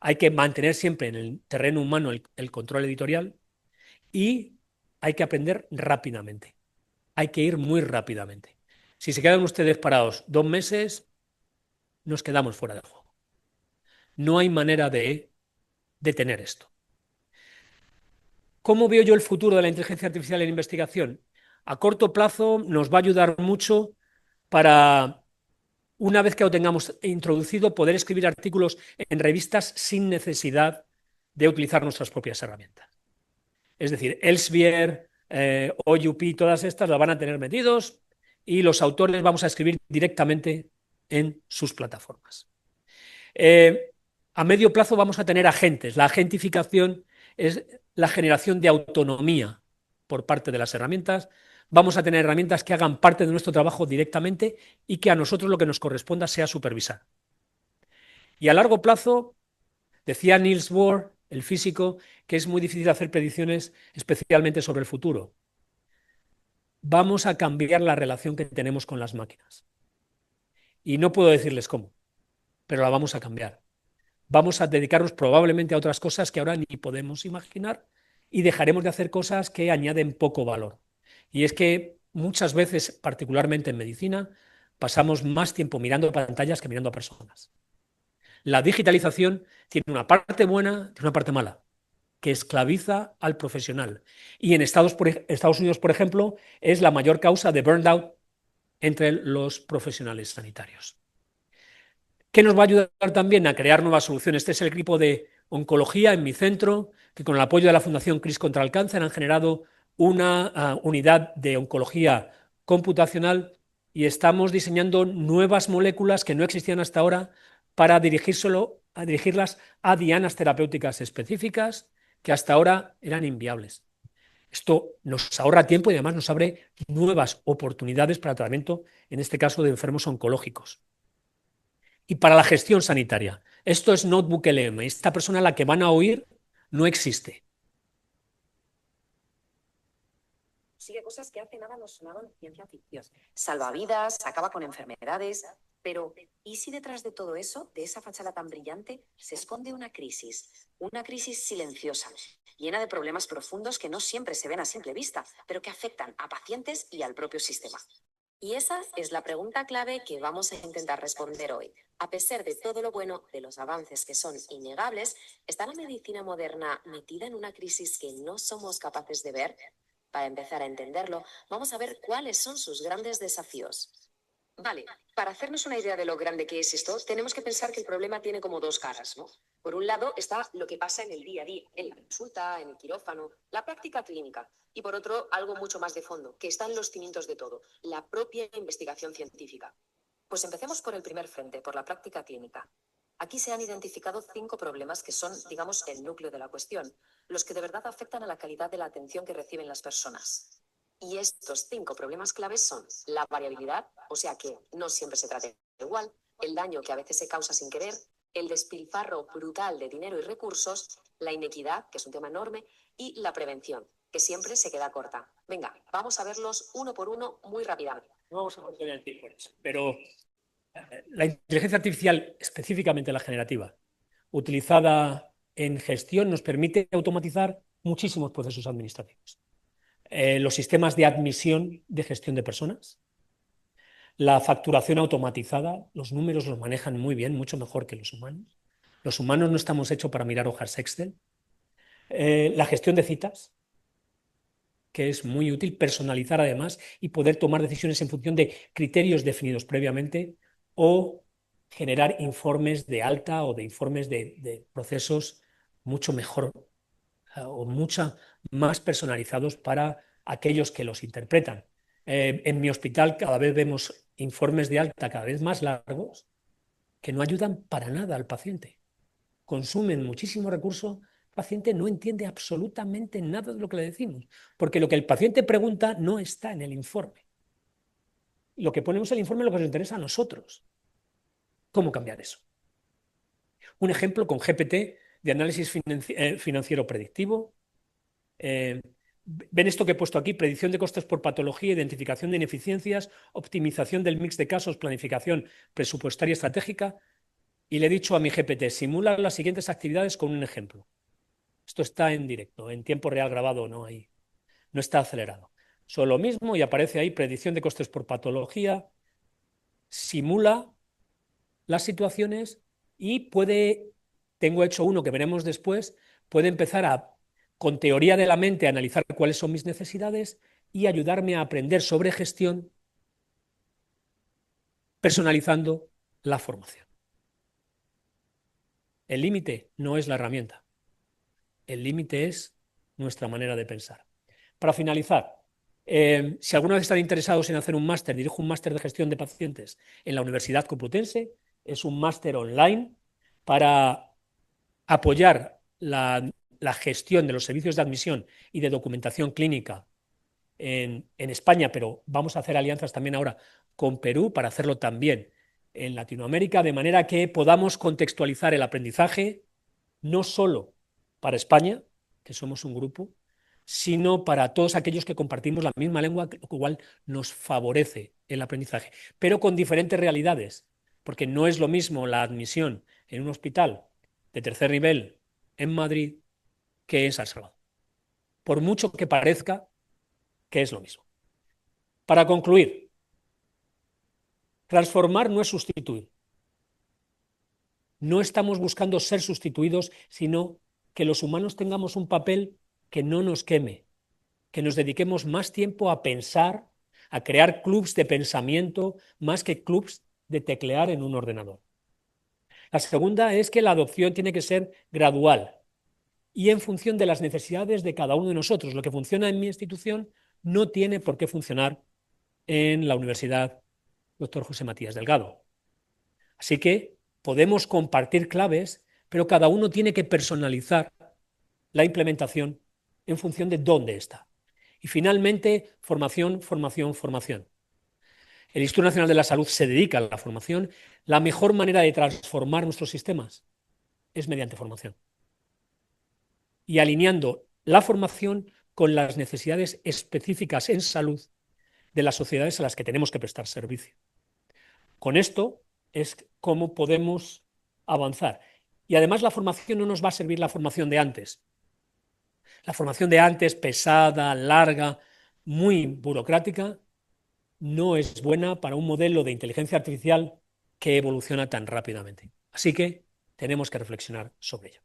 hay que mantener siempre en el terreno humano el control editorial y hay que aprender rápidamente. Hay que ir muy rápidamente. Si se quedan ustedes parados 2 meses, nos quedamos fuera del juego. No hay manera de detener esto. ¿Cómo veo yo el futuro de la inteligencia artificial en investigación? A corto plazo nos va a ayudar mucho para, una vez que lo tengamos introducido, poder escribir artículos en revistas sin necesidad de utilizar nuestras propias herramientas. Es decir, Elsevier, OUP, todas estas las van a tener metidos y los autores vamos a escribir directamente en sus plataformas. A medio plazo vamos a tener agentes. La agentificación es la generación de autonomía por parte de las herramientas. Vamos a tener herramientas que hagan parte de nuestro trabajo directamente y que a nosotros lo que nos corresponda sea supervisar. Y a largo plazo, decía Niels Bohr, el físico, que es muy difícil hacer predicciones, especialmente sobre el futuro. Vamos a cambiar la relación que tenemos con las máquinas. Y no puedo decirles cómo, pero la vamos a cambiar. Vamos a dedicarnos probablemente a otras cosas que ahora ni podemos imaginar y dejaremos de hacer cosas que añaden poco valor. Y es que muchas veces, particularmente en medicina, pasamos más tiempo mirando pantallas que mirando a personas. La digitalización tiene una parte buena y una parte mala, que esclaviza al profesional. Y en Estados Unidos, por ejemplo, es la mayor causa de burnout entre los profesionales sanitarios. ¿Qué nos va a ayudar también a crear nuevas soluciones? Este es el equipo de oncología en mi centro, que con el apoyo de la Fundación CRIS contra el Cáncer han generado una unidad de oncología computacional y estamos diseñando nuevas moléculas que no existían hasta ahora para dirigirlas a dianas terapéuticas específicas que hasta ahora eran inviables. Esto nos ahorra tiempo y además nos abre nuevas oportunidades para tratamiento, en este caso de enfermos oncológicos. Y para la gestión sanitaria. Esto es Notebook LM. Esta persona a la que van a oír no existe. Sigue cosas que hace nada nos sonaban ciencia ficción. Salva vidas, acaba con enfermedades. Pero, ¿y si detrás de todo eso, de esa fachada tan brillante, se esconde una crisis? Una crisis silenciosa, llena de problemas profundos que no siempre se ven a simple vista, pero que afectan a pacientes y al propio sistema. Y esa es la pregunta clave que vamos a intentar responder hoy. A pesar de todo lo bueno, de los avances que son innegables, ¿está la medicina moderna metida en una crisis que no somos capaces de ver? Para empezar a entenderlo, vamos a ver cuáles son sus grandes desafíos. Vale, para hacernos una idea de lo grande que es esto, tenemos que pensar que el problema tiene como dos caras, ¿no? Por un lado está lo que pasa en el día a día, en la consulta, en el quirófano, la práctica clínica. Y por otro, algo mucho más de fondo, que está en los cimientos de todo, la propia investigación científica. Pues empecemos por el primer frente, por la práctica clínica. Aquí se han identificado 5 problemas que son, digamos, el núcleo de la cuestión, los que de verdad afectan a la calidad de la atención que reciben las personas. Y estos 5 problemas claves son la variabilidad, o sea que no siempre se trata igual, el daño que a veces se causa sin querer, el despilfarro brutal de dinero y recursos, la inequidad, que es un tema enorme, y la prevención, que siempre se queda corta. Venga, vamos a verlos uno por uno muy rápidamente. No vamos a contar el tiempo en eso, pero la inteligencia artificial, específicamente la generativa, utilizada en gestión, nos permite automatizar muchísimos procesos administrativos. Los sistemas de admisión de gestión de personas, la facturación automatizada, los números los manejan muy bien, mucho mejor que los humanos. Los humanos no estamos hechos para mirar hojas Excel. La gestión de citas, que es muy útil, personalizar además y poder tomar decisiones en función de criterios definidos previamente o generar informes de alta o de informes de procesos mucho mejor o mucho más personalizados para aquellos que los interpretan. En mi hospital cada vez vemos informes de alta cada vez más largos que no ayudan para nada al paciente. Consumen muchísimo recurso, paciente no entiende absolutamente nada de lo que le decimos, porque lo que el paciente pregunta no está en el informe. Lo que ponemos en el informe es lo que nos interesa a nosotros. ¿Cómo cambiar eso? Un ejemplo con GPT de análisis financiero predictivo. Ven esto que he puesto aquí: predicción de costes por patología, identificación de ineficiencias, optimización del mix de casos, planificación presupuestaria estratégica. Y le he dicho a mi GPT: simula las siguientes actividades con un ejemplo. Esto está en directo, en tiempo real grabado, no ahí. No está acelerado. Solo lo mismo y aparece ahí: predicción de costes por patología, simula las situaciones y tengo hecho uno que veremos después, puede empezar con teoría de la mente, a analizar cuáles son mis necesidades y ayudarme a aprender sobre gestión, personalizando la formación. El límite no es la herramienta, el límite es nuestra manera de pensar. Para finalizar, si alguna vez están interesados en hacer un máster, dirijo un máster de gestión de pacientes en la Universidad Complutense. Es un máster online para apoyar la gestión de los servicios de admisión y de documentación clínica en España, pero vamos a hacer alianzas también ahora con Perú para hacerlo también en Latinoamérica, de manera que podamos contextualizar el aprendizaje no solo para España, que somos un grupo, sino para todos aquellos que compartimos la misma lengua, lo cual nos favorece el aprendizaje, pero con diferentes realidades, porque no es lo mismo la admisión en un hospital de tercer nivel en Madrid que en San Salvador, por mucho que parezca que es lo mismo. Para concluir, transformar no es sustituir. No estamos buscando ser sustituidos, sino que los humanos tengamos un papel que no nos queme, que nos dediquemos más tiempo a pensar, a crear clubs de pensamiento, más que clubs de teclear en un ordenador. La segunda es que la adopción tiene que ser gradual y en función de las necesidades de cada uno de nosotros. Lo que funciona en mi institución no tiene por qué funcionar en la Universidad Dr. José Matías Delgado. Así que podemos compartir claves, pero cada uno tiene que personalizar la implementación en función de dónde está. Y finalmente, formación, formación, formación. El Instituto Nacional de la Salud se dedica a la formación. La mejor manera de transformar nuestros sistemas es mediante formación. Y alineando la formación con las necesidades específicas en salud de las sociedades a las que tenemos que prestar servicio. Con esto es cómo podemos avanzar. Y además la formación no nos va a servir la formación de antes. La formación de antes, pesada, larga, muy burocrática, no es buena para un modelo de inteligencia artificial que evoluciona tan rápidamente. Así que tenemos que reflexionar sobre ello.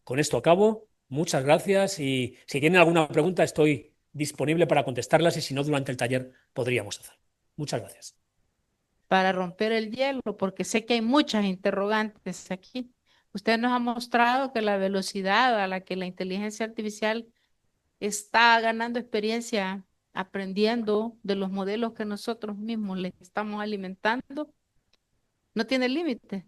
Con esto acabo. Muchas gracias y si tienen alguna pregunta estoy disponible para contestarlas y si no, durante el taller podríamos hacer. Muchas gracias. Para romper el hielo, porque sé que hay muchas interrogantes aquí. Usted nos ha mostrado que la velocidad a la que la inteligencia artificial está ganando experiencia aprendiendo de los modelos que nosotros mismos le estamos alimentando, no tiene límite.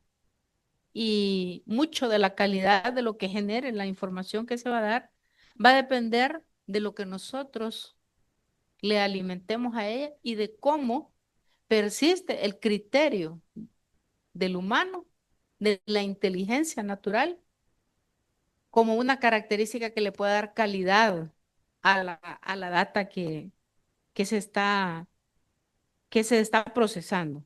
Y mucho de la calidad de lo que genere la información que se va a dar va a depender de lo que nosotros le alimentemos a ella y de cómo persiste el criterio del humano, de la inteligencia natural, como una característica que le pueda dar calidad a la data que se está, que se está procesando.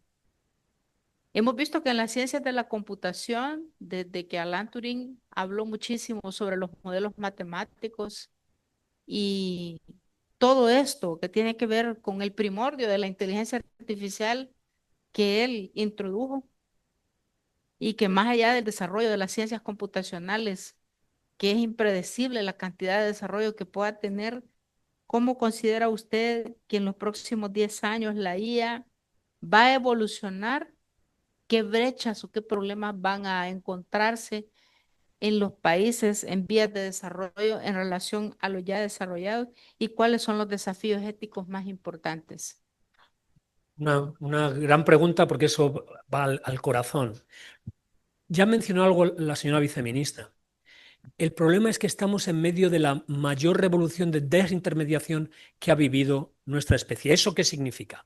Hemos visto que en las ciencias de la computación, desde que Alan Turing habló muchísimo sobre los modelos matemáticos y todo esto que tiene que ver con el primordio de la inteligencia artificial que él introdujo y que más allá del desarrollo de las ciencias computacionales, que es impredecible la cantidad de desarrollo que pueda tener, ¿cómo considera usted que en los próximos 10 años la IA va a evolucionar? ¿Qué brechas o qué problemas van a encontrarse en los países en vías de desarrollo en relación a los ya desarrollados y cuáles son los desafíos éticos más importantes? Una gran pregunta porque eso va al corazón. Ya mencionó algo la señora viceministra, El problema es que estamos en medio de la mayor revolución de desintermediación que ha vivido nuestra especie. ¿Eso qué significa?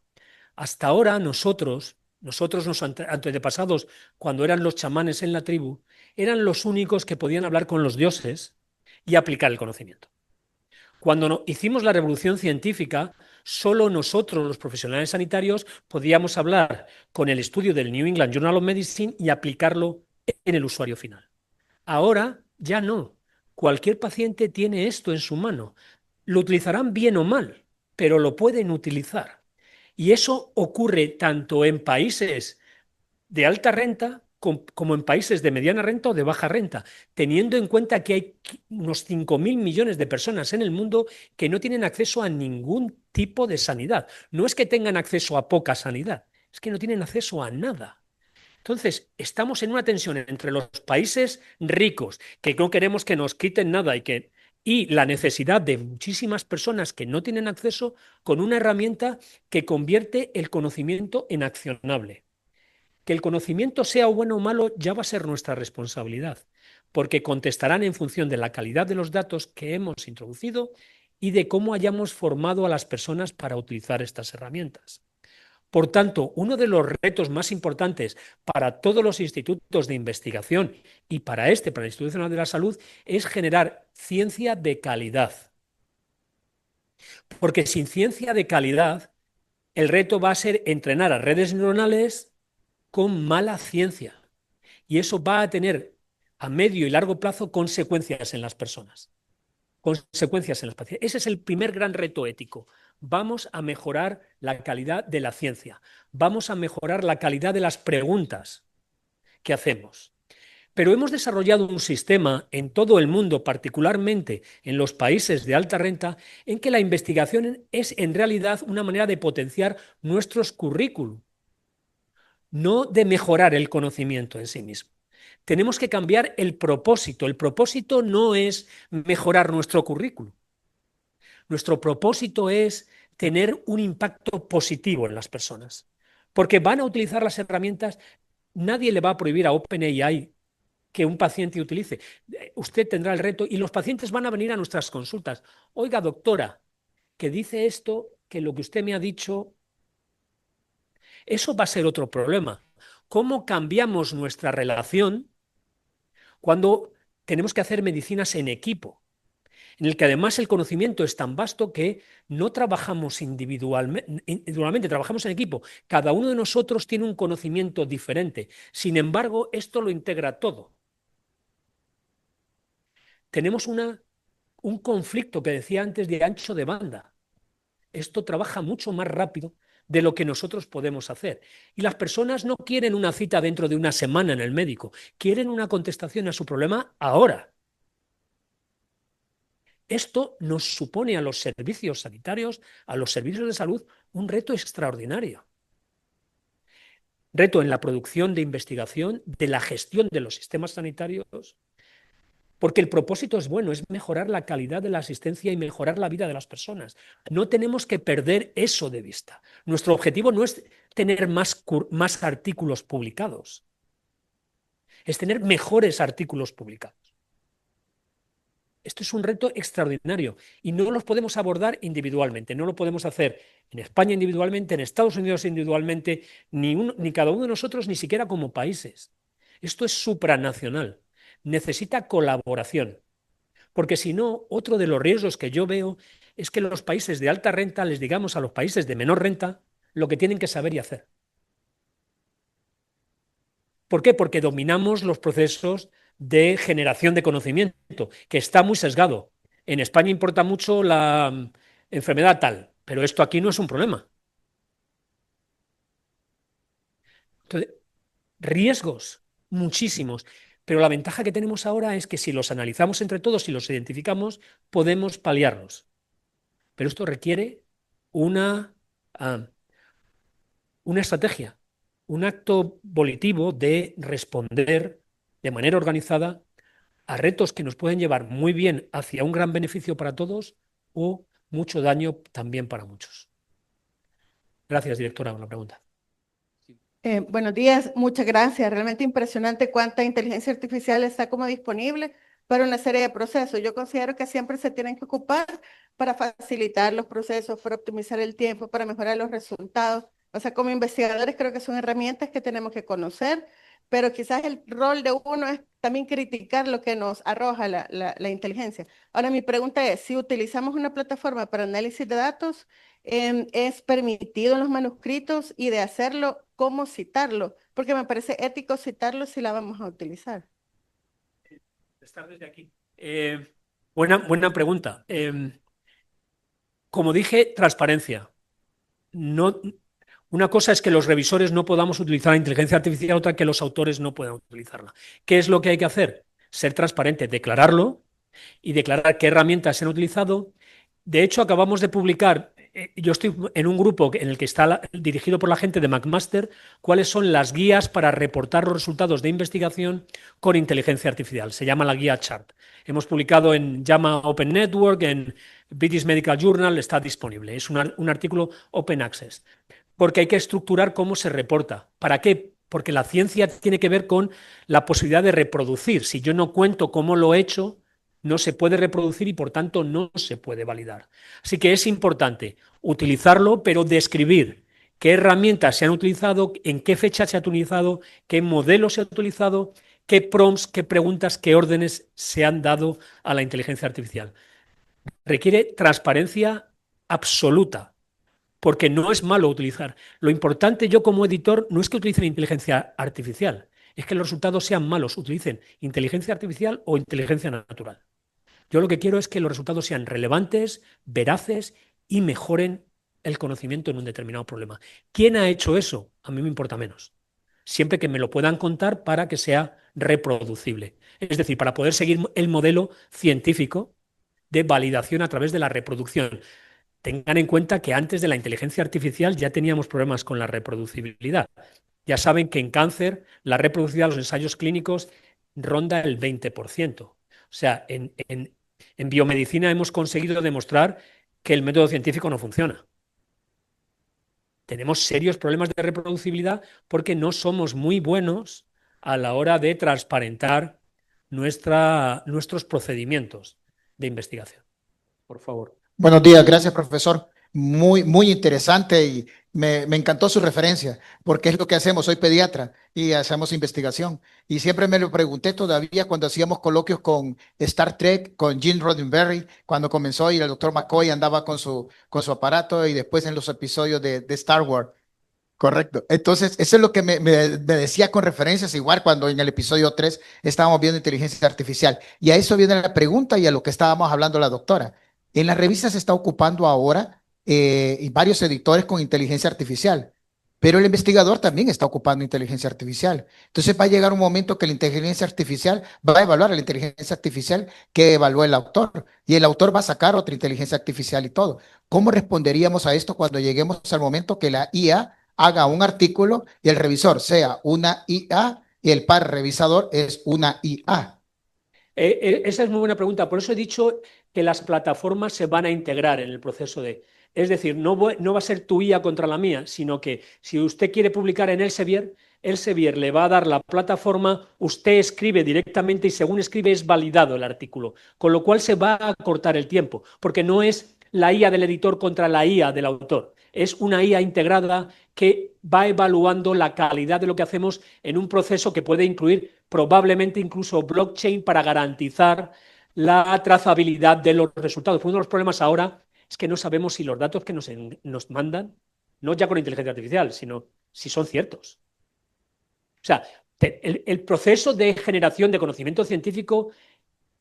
Hasta ahora nosotros, nuestros antepasados, cuando eran los chamanes en la tribu, eran los únicos que podían hablar con los dioses y aplicar el conocimiento. Cuando hicimos la revolución científica, solo nosotros, los profesionales sanitarios, podíamos hablar con el estudio del New England Journal of Medicine y aplicarlo en el usuario final. Ahora ya no. Cualquier paciente tiene esto en su mano. Lo utilizarán bien o mal, pero lo pueden utilizar. Y eso ocurre tanto en países de alta renta como en países de mediana renta o de baja renta, teniendo en cuenta que hay unos 5.000 millones de personas en el mundo que no tienen acceso a ningún tipo de sanidad. No es que tengan acceso a poca sanidad, es que no tienen acceso a nada. Entonces, estamos en una tensión entre los países ricos, que no queremos que nos quiten nada y la necesidad de muchísimas personas que no tienen acceso con una herramienta que convierte el conocimiento en accionable. Que el conocimiento sea bueno o malo ya va a ser nuestra responsabilidad, porque contestarán en función de la calidad de los datos que hemos introducido y de cómo hayamos formado a las personas para utilizar estas herramientas. Por tanto, uno de los retos más importantes para todos los institutos de investigación y para el Instituto Nacional de la Salud, es generar ciencia de calidad. Porque sin ciencia de calidad, el reto va a ser entrenar a redes neuronales con mala ciencia. Y eso va a tener a medio y largo plazo consecuencias en las personas, consecuencias en las pacientes. Ese es el primer gran reto ético. Vamos a mejorar la calidad de la ciencia, vamos a mejorar la calidad de las preguntas que hacemos. Pero hemos desarrollado un sistema en todo el mundo, particularmente en los países de alta renta, en que la investigación es en realidad una manera de potenciar nuestros currículum, no de mejorar el conocimiento en sí mismo. Tenemos que cambiar el propósito. El propósito no es mejorar nuestro currículum. Nuestro propósito es tener un impacto positivo en las personas, porque van a utilizar las herramientas. Nadie le va a prohibir a OpenAI que un paciente utilice. Usted tendrá el reto y los pacientes van a venir a nuestras consultas. Oiga, doctora, que dice esto, que lo que usted me ha dicho, eso va a ser otro problema. ¿Cómo cambiamos nuestra relación cuando tenemos que hacer medicinas en equipo, en el que además el conocimiento es tan vasto que no trabajamos individualmente, trabajamos en equipo? Cada uno de nosotros tiene un conocimiento diferente. Sin embargo, esto lo integra todo. Tenemos un conflicto que decía antes de ancho de banda. Esto trabaja mucho más rápido de lo que nosotros podemos hacer. Y las personas no quieren una cita dentro de una semana en el médico, quieren una contestación a su problema ahora. Esto nos supone a los servicios sanitarios, a los servicios de salud, un reto extraordinario. Reto en la producción de investigación, de la gestión de los sistemas sanitarios, porque el propósito es bueno, es mejorar la calidad de la asistencia y mejorar la vida de las personas. No tenemos que perder eso de vista. Nuestro objetivo no es tener más artículos publicados, es tener mejores artículos publicados. Esto es un reto extraordinario y no los podemos abordar individualmente, no lo podemos hacer en España individualmente, en Estados Unidos individualmente, ni cada uno de nosotros, ni siquiera como países. Esto es supranacional, necesita colaboración, porque si no, otro de los riesgos que yo veo es que los países de alta renta les digamos a los países de menor renta lo que tienen que saber y hacer. ¿Por qué? Porque dominamos los procesos de generación de conocimiento, que está muy sesgado. En España importa mucho la enfermedad tal, pero esto aquí no es un problema. Entonces, riesgos, muchísimos. Pero la ventaja que tenemos ahora es que si los analizamos entre todos y los identificamos, podemos paliarlos. Pero esto requiere una, uh, una estrategia, un acto volitivo de responder de manera organizada a retos que nos pueden llevar muy bien hacia un gran beneficio para todos o mucho daño también para muchos. Gracias, directora, por la pregunta. Buenos días, muchas gracias. Realmente impresionante cuánta inteligencia artificial está como disponible para una serie de procesos. Yo considero que siempre se tienen que ocupar para facilitar los procesos, para optimizar el tiempo, para mejorar los resultados. O sea, como investigadores creo que son herramientas que tenemos que conocer, pero quizás el rol de uno es también criticar lo que nos arroja la inteligencia. Ahora, mi pregunta es, si utilizamos una plataforma para análisis de datos, ¿es permitido en los manuscritos? Y de hacerlo, ¿cómo citarlo? Porque me parece ético citarlo si la vamos a utilizar. Estar desde aquí. Buena pregunta. Como dije, transparencia. No, una cosa es que los revisores no podamos utilizar la inteligencia artificial, otra que los autores no puedan utilizarla. ¿Qué es lo que hay que hacer? Ser transparente, declararlo y declarar qué herramientas se han utilizado. De hecho, acabamos de publicar, yo estoy en un grupo en el que está dirigido por la gente de McMaster, cuáles son las guías para reportar los resultados de investigación con inteligencia artificial. Se llama la guía CHART. Hemos publicado en Llama Open Network, en British Medical Journal, está disponible. Es un artículo open access. Porque hay que estructurar cómo se reporta. ¿Para qué? Porque la ciencia tiene que ver con la posibilidad de reproducir. Si yo no cuento cómo lo he hecho, no se puede reproducir y por tanto no se puede validar. Así que es importante utilizarlo, pero describir qué herramientas se han utilizado, en qué fecha se ha utilizado, qué modelo se ha utilizado, qué prompts, qué preguntas, qué órdenes se han dado a la inteligencia artificial. Requiere transparencia absoluta, porque no es malo utilizar. Lo importante yo como editor no es que utilicen inteligencia artificial, es que los resultados sean malos, utilicen inteligencia artificial o inteligencia natural. Yo lo que quiero es que los resultados sean relevantes, veraces y mejoren el conocimiento en un determinado problema. ¿Quién ha hecho eso? A mí me importa menos. Siempre que me lo puedan contar para que sea reproducible. Es decir, para poder seguir el modelo científico de validación a través de la reproducción. Tengan en cuenta que antes de la inteligencia artificial ya teníamos problemas con la reproducibilidad. Ya saben que en cáncer la reproducibilidad de los ensayos clínicos ronda el 20%. O sea, en biomedicina hemos conseguido demostrar que el método científico no funciona. Tenemos serios problemas de reproducibilidad porque no somos muy buenos a la hora de transparentar nuestros procedimientos de investigación. Por favor. Buenos días, gracias profesor. Muy interesante y me encantó su referencia, porque es lo que hacemos. Soy pediatra y hacemos investigación. Y siempre me lo pregunté todavía cuando hacíamos coloquios con Star Trek, con Gene Roddenberry, cuando comenzó y el doctor McCoy andaba con su aparato y después en los episodios de Star Wars. Correcto. Entonces, eso es lo que me decía con referencias, igual cuando en el episodio 3 estábamos viendo inteligencia artificial. Y a eso viene la pregunta y a lo que estábamos hablando la doctora. En las revistas se está ocupando ahora y varios editores con inteligencia artificial, pero el investigador también está ocupando inteligencia artificial. Entonces va a llegar un momento que la inteligencia artificial va a evaluar a la inteligencia artificial que evalúa el autor y el autor va a sacar otra inteligencia artificial y todo. ¿Cómo responderíamos a esto cuando lleguemos al momento que la IA haga un artículo y el revisor sea una IA y el par revisador es una IA? Esa es muy buena pregunta. Por eso he dicho que las plataformas se van a integrar en el proceso de... Es decir, no va a ser tu IA contra la mía, sino que si usted quiere publicar en Elsevier le va a dar la plataforma, usted escribe directamente y según escribe es validado el artículo, con lo cual se va a cortar el tiempo, porque no es la IA del editor contra la IA del autor. Es una IA integrada que va evaluando la calidad de lo que hacemos en un proceso que puede incluir probablemente incluso blockchain para garantizar la trazabilidad de los resultados. Uno de los problemas ahora es que no sabemos si los datos que nos mandan, no ya con inteligencia artificial, sino si son ciertos. O sea, el proceso de generación de conocimiento científico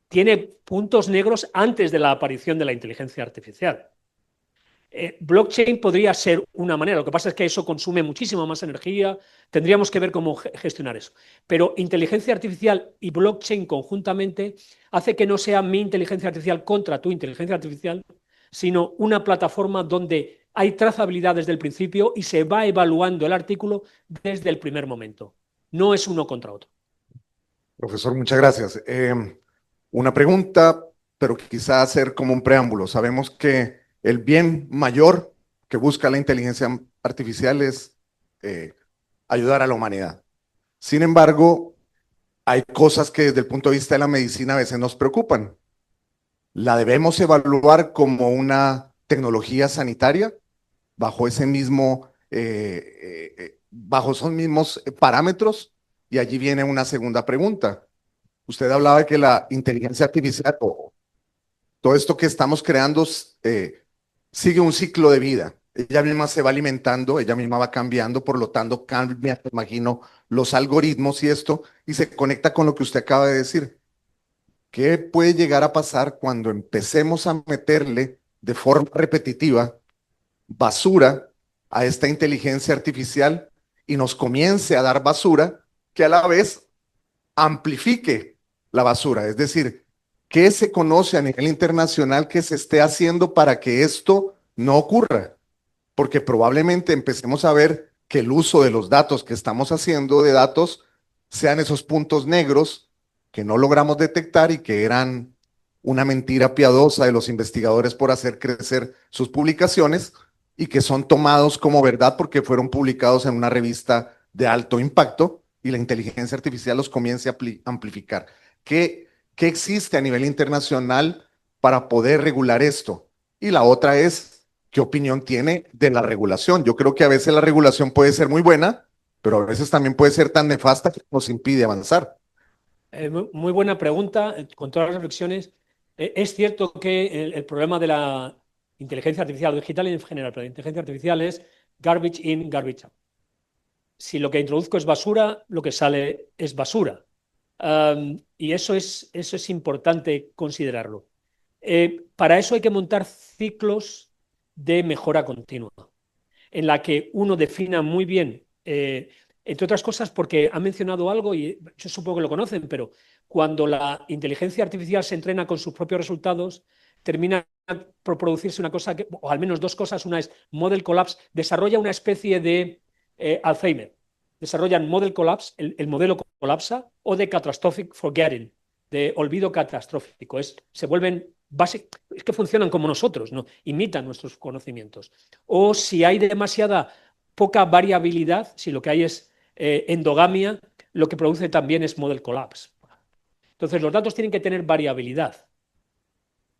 tiene puntos negros antes de la aparición de la inteligencia artificial. Blockchain podría ser una manera, lo que pasa es que eso consume muchísima más energía, tendríamos que ver cómo gestionar eso. Pero inteligencia artificial y blockchain conjuntamente hace que no sea mi inteligencia artificial contra tu inteligencia artificial, sino una plataforma donde hay trazabilidad desde el principio y se va evaluando el artículo desde el primer momento. No es uno contra otro. Profesor, muchas gracias. Una pregunta, pero quizá hacer como un preámbulo. Sabemos que el bien mayor que busca la inteligencia artificial es ayudar a la humanidad. Sin embargo, hay cosas que desde el punto de vista de la medicina a veces nos preocupan. ¿La debemos evaluar como una tecnología sanitaria bajo ese mismo, bajo esos mismos parámetros? Y allí viene una segunda pregunta. Usted hablaba de que la inteligencia artificial o todo esto que estamos creando sigue un ciclo de vida. Ella misma se va alimentando, ella misma va cambiando, por lo tanto cambia, me imagino, los algoritmos y esto, y se conecta con lo que usted acaba de decir. ¿Qué puede llegar a pasar cuando empecemos a meterle de forma repetitiva basura a esta inteligencia artificial y nos comience a dar basura que a la vez amplifique la basura? Es decir, ¿qué se conoce a nivel internacional que se esté haciendo para que esto no ocurra? Porque probablemente empecemos a ver que el uso de los datos que estamos haciendo de datos sean esos puntos negros que no logramos detectar y que eran una mentira piadosa de los investigadores por hacer crecer sus publicaciones y que son tomados como verdad porque fueron publicados en una revista de alto impacto y la inteligencia artificial los comience a amplificar. ¿Qué existe a nivel internacional para poder regular esto? Y la otra es, ¿qué opinión tiene de la regulación? Yo creo que a veces la regulación puede ser muy buena, pero a veces también puede ser tan nefasta que nos impide avanzar. Muy buena pregunta, con todas las reflexiones. Es cierto que el problema de la inteligencia artificial, digital en general, pero la inteligencia artificial es garbage in, garbage out. Si lo que introduzco es basura, lo que sale es basura. Y eso es importante considerarlo. Para eso hay que montar ciclos de mejora continua, en la que uno defina muy bien, entre otras cosas, porque ha mencionado algo, y yo supongo que lo conocen, pero cuando la inteligencia artificial se entrena con sus propios resultados, termina por producirse una cosa, o al menos dos cosas. Una es model collapse, desarrolla una especie de Alzheimer, desarrollan model collapse, el modelo colapsa, o de catastrophic forgetting, de olvido catastrófico. Se vuelven es que funcionan como nosotros, ¿no? Imitan nuestros conocimientos. O si hay demasiada poca variabilidad, si lo que hay es endogamia, lo que produce también es model collapse. Entonces, los datos tienen que tener variabilidad,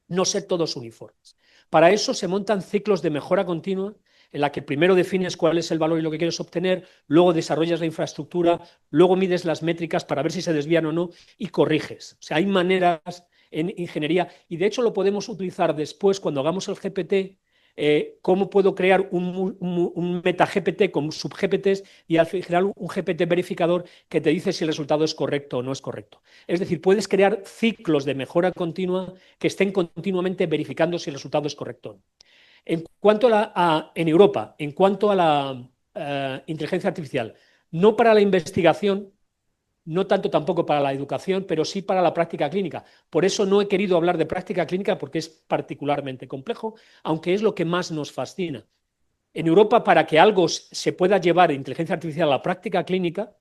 no ser todos uniformes. Para eso se montan ciclos de mejora continua en la que primero defines cuál es el valor y lo que quieres obtener, luego desarrollas la infraestructura, luego mides las métricas para ver si se desvían o no y corriges. O sea, hay maneras en ingeniería, y de hecho lo podemos utilizar después cuando hagamos el GPT. ¿Cómo puedo crear un meta-GPT con sub-GPTs y al final un GPT verificador que te dice si el resultado es correcto o no es correcto? Es decir, puedes crear ciclos de mejora continua que estén continuamente verificando si el resultado es correcto. En cuanto en Europa, en cuanto a la inteligencia artificial, no para la investigación, no tanto tampoco para la educación, pero sí para la práctica clínica. Por eso no he querido hablar de práctica clínica, porque es particularmente complejo, aunque es lo que más nos fascina. En Europa, para que algo se pueda llevar de inteligencia artificial a la práctica clínica,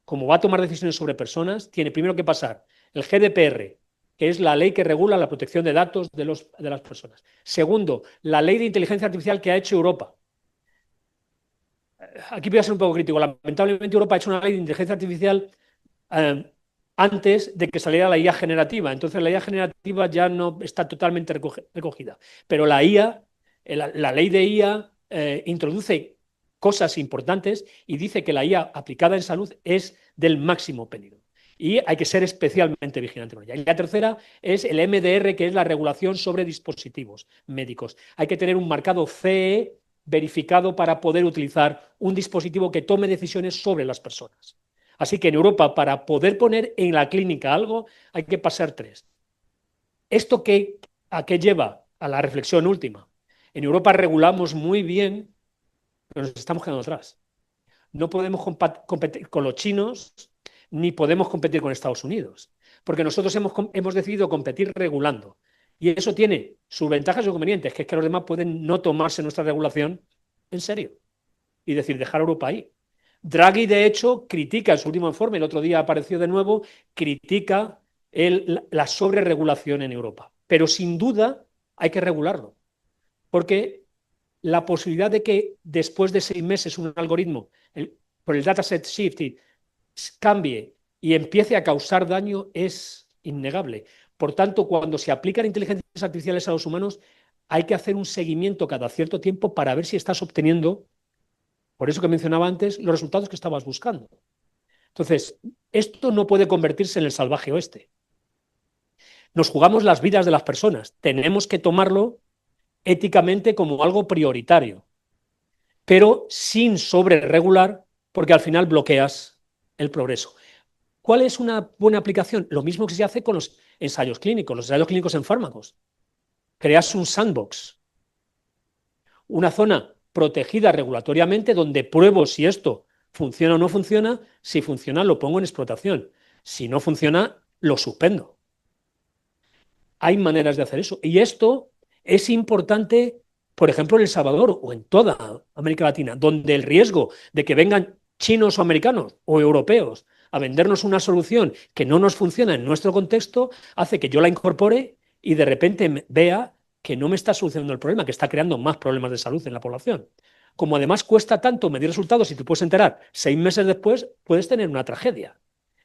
como va a tomar decisiones sobre personas, tiene primero que pasar el GDPR, que es la ley que regula la protección de datos de las personas. Segundo, la ley de inteligencia artificial que ha hecho Europa. Aquí voy a ser un poco crítico. Lamentablemente Europa ha hecho una ley de inteligencia artificial antes de que saliera la IA generativa. Entonces la IA generativa ya no está totalmente recogida. Pero la IA, la ley de IA introduce cosas importantes y dice que la IA aplicada en salud es del máximo peligro. Y hay que ser especialmente vigilante con ella. Y la tercera es el MDR, que es la regulación sobre dispositivos médicos. Hay que tener un marcado CE verificado para poder utilizar un dispositivo que tome decisiones sobre las personas. Así que en Europa, para poder poner en la clínica algo, hay que pasar tres. ¿Esto a qué lleva? A la reflexión última. En Europa regulamos muy bien, pero nos estamos quedando atrás. No podemos competir con los chinos, ni podemos competir con Estados Unidos, porque nosotros hemos decidido competir regulando. Y eso tiene sus ventajas y inconvenientes, que es que los demás pueden no tomarse nuestra regulación en serio y decir, dejar a Europa ahí. Draghi, de hecho, critica en su último informe, el otro día apareció de nuevo, critica la sobreregulación en Europa. Pero sin duda hay que regularlo, porque la posibilidad de que después de 6 meses un algoritmo, por el dataset shifting, cambie y empiece a causar daño es innegable. Por tanto, cuando se aplican inteligencias artificiales a los humanos, hay que hacer un seguimiento cada cierto tiempo para ver si estás obteniendo, por eso que mencionaba antes, los resultados que estabas buscando. Entonces, esto no puede convertirse en el salvaje oeste. Nos jugamos las vidas de las personas. Tenemos que tomarlo éticamente como algo prioritario, pero sin sobreregular, porque al final bloqueas el progreso. ¿Cuál es una buena aplicación? Lo mismo que se hace con los ensayos clínicos en fármacos. Creas un sandbox, una zona protegida regulatoriamente donde pruebo si esto funciona o no funciona. Si funciona, lo pongo en explotación. Si no funciona, lo suspendo. Hay maneras de hacer eso. Y esto es importante, por ejemplo, en El Salvador o en toda América Latina, donde el riesgo de que vengan chinos o americanos o europeos a vendernos una solución que no nos funciona en nuestro contexto hace que yo la incorpore y de repente vea que no me está solucionando el problema, que está creando más problemas de salud en la población. Como además cuesta tanto medir resultados y te puedes enterar 6 meses después, puedes tener una tragedia.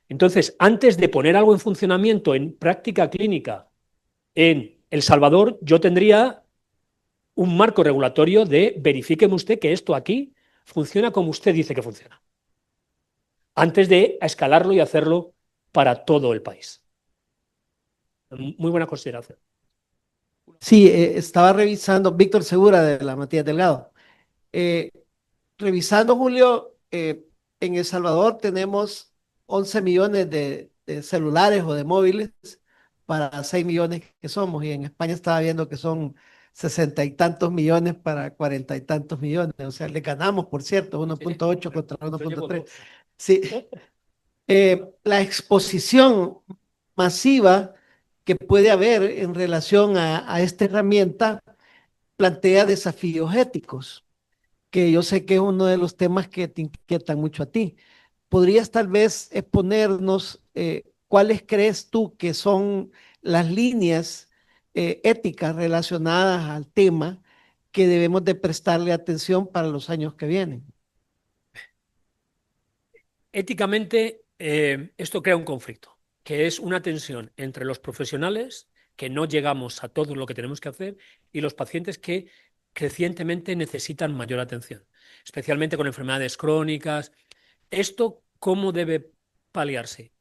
Entonces, antes de poner algo en funcionamiento en práctica clínica en El Salvador, yo tendría un marco regulatorio de verifíqueme usted que esto aquí funciona como usted dice que funciona, antes de escalarlo y hacerlo para todo el país. Muy buena consideración. Sí, estaba revisando, Víctor Segura de la Matías Delgado. Eh, Revisando, Julio, en El Salvador tenemos 11 millones de celulares o de móviles para 6 millones que somos, y en España estaba viendo que son 60 y tantos millones para 40 y tantos millones. O sea, le ganamos, por cierto, 1.8 contra 1.3. Sí. La exposición masiva que puede haber en relación a esta herramienta plantea desafíos éticos, que yo sé que es uno de los temas que te inquietan mucho a ti. ¿Podrías tal vez exponernos cuáles crees tú que son las líneas éticas relacionadas al tema que debemos de prestarle atención para los años que vienen? Éticamente, esto crea un conflicto, que es una tensión entre los profesionales, que no llegamos a todo lo que tenemos que hacer, y los pacientes que crecientemente necesitan mayor atención, especialmente con enfermedades crónicas. ¿Esto cómo debe paliarse?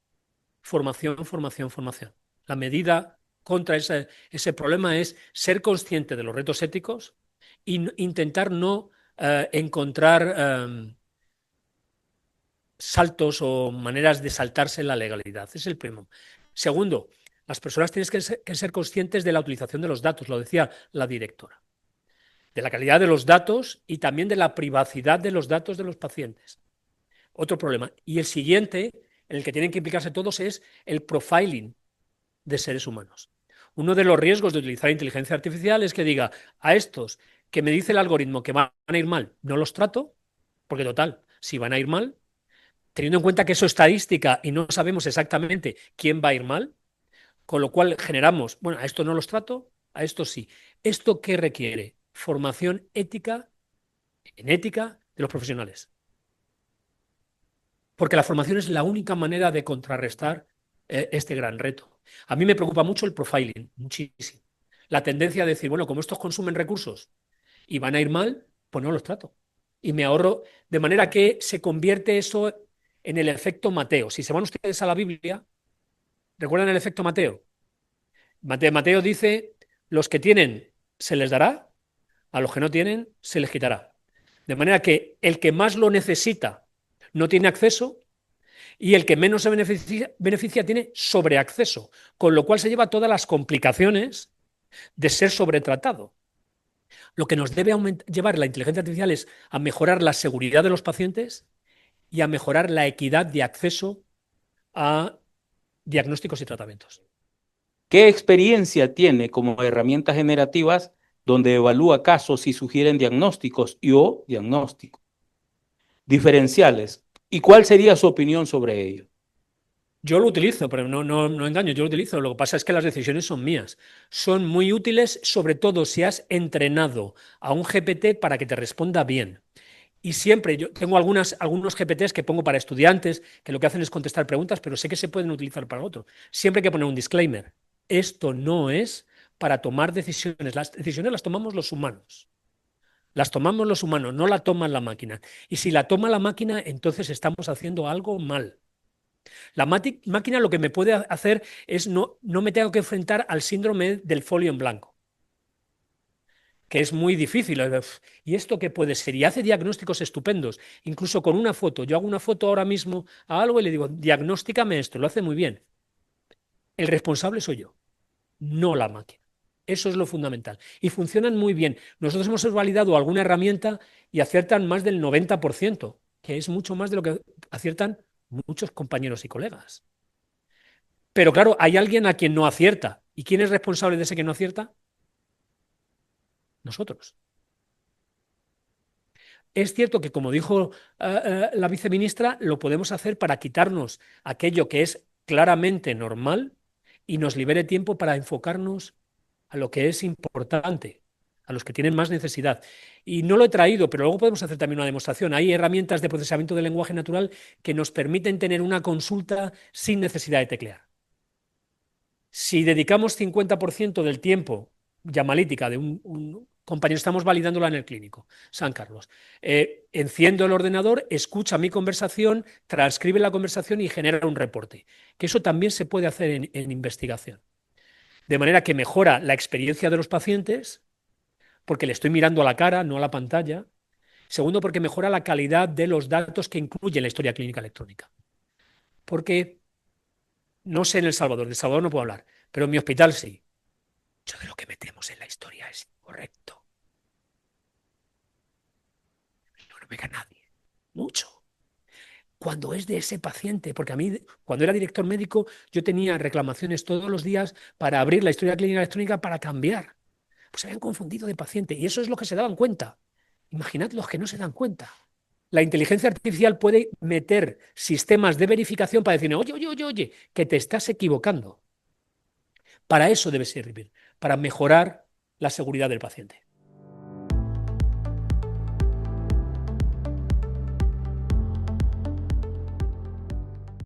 Formación, formación, formación. La medida contra ese problema es ser consciente de los retos éticos e intentar no encontrar saltos o maneras de saltarse la legalidad. Es el primero. Segundo, las personas tienen que ser conscientes de la utilización de los datos, lo decía la directora, de la calidad de los datos y también de la privacidad de los datos de los pacientes. Otro problema. Y el siguiente, en el que tienen que implicarse todos, es el profiling de seres humanos. Uno de los riesgos de utilizar inteligencia artificial es que diga a estos que me dice el algoritmo que van a ir mal, no los trato, porque total, si van a ir mal, teniendo en cuenta que eso es estadística y no sabemos exactamente quién va a ir mal, con lo cual generamos, bueno, a esto no los trato, a esto sí. ¿Esto qué requiere? Formación ética, en ética de los profesionales. Porque la formación es la única manera de contrarrestar este gran reto. A mí me preocupa mucho el profiling, muchísimo. La tendencia a decir, bueno, como estos consumen recursos y van a ir mal, pues no los trato. Y me ahorro, de manera que se convierte eso en el efecto Mateo. Si se van ustedes a la Biblia, ¿recuerdan el efecto Mateo? Mateo dice, los que tienen se les dará, a los que no tienen se les quitará. De manera que el que más lo necesita no tiene acceso y el que menos se beneficia tiene sobreacceso, con lo cual se lleva todas las complicaciones de ser sobretratado. Lo que nos debe llevar la inteligencia artificial es a mejorar la seguridad de los pacientes y a mejorar la equidad de acceso a diagnósticos y tratamientos. ¿Qué experiencia tiene como herramientas generativas donde evalúa casos y sugieren diagnósticos o diagnósticos diferenciales? ¿Y cuál sería su opinión sobre ello? Yo lo utilizo, pero no engaño, yo lo utilizo. Lo que pasa es que las decisiones son mías. Son muy útiles, sobre todo si has entrenado a un GPT para que te responda bien. Y siempre, yo tengo algunos GPTs que pongo para estudiantes, que lo que hacen es contestar preguntas, pero sé que se pueden utilizar para otro. Siempre hay que poner un disclaimer. Esto no es para tomar decisiones. Las decisiones las tomamos los humanos. Las tomamos los humanos, no la toma la máquina. Y si la toma la máquina, entonces estamos haciendo algo mal. La máquina lo que me puede hacer es no me tengo que enfrentar al síndrome del folio en blanco, que es muy difícil. ¿Y esto qué puede ser? Y hace diagnósticos estupendos, incluso con una foto. Yo hago una foto ahora mismo a algo y le digo, diagnostícame esto, lo hace muy bien. El responsable soy yo, no la máquina. Eso es lo fundamental. Y funcionan muy bien. Nosotros hemos validado alguna herramienta y aciertan más del 90%, que es mucho más de lo que aciertan muchos compañeros y colegas. Pero claro, hay alguien a quien no acierta. ¿Y quién es responsable de ese que no acierta? Nosotros. Es cierto que, como dijo la viceministra, lo podemos hacer para quitarnos aquello que es claramente normal y nos libere tiempo para enfocarnos a lo que es importante, a los que tienen más necesidad. Y no lo he traído, pero luego podemos hacer también una demostración. Hay herramientas de procesamiento del lenguaje natural que nos permiten tener una consulta sin necesidad de teclear. Si dedicamos 50% del tiempo, llamalítica de un compañero, estamos validándola en el clínico, San Carlos. Enciendo el ordenador, escucha mi conversación, transcribe la conversación y genera un reporte. Que eso también se puede hacer en investigación. De manera que mejora la experiencia de los pacientes, porque le estoy mirando a la cara, no a la pantalla. Segundo, porque mejora la calidad de los datos que incluye la historia clínica electrónica. Porque no sé en El Salvador, de El Salvador no puedo hablar, pero en mi hospital sí. Mucho de lo que metemos en la historia es incorrecto. No lo pega nadie. Mucho. Cuando es de ese paciente, porque a mí, cuando era director médico, yo tenía reclamaciones todos los días para abrir la historia clínica electrónica para cambiar. Pues se habían confundido de paciente y eso es lo que se daban cuenta. Imaginad los que no se dan cuenta. La inteligencia artificial puede meter sistemas de verificación para decirle, oye, que te estás equivocando. Para eso debe servir, para mejorar la seguridad del paciente.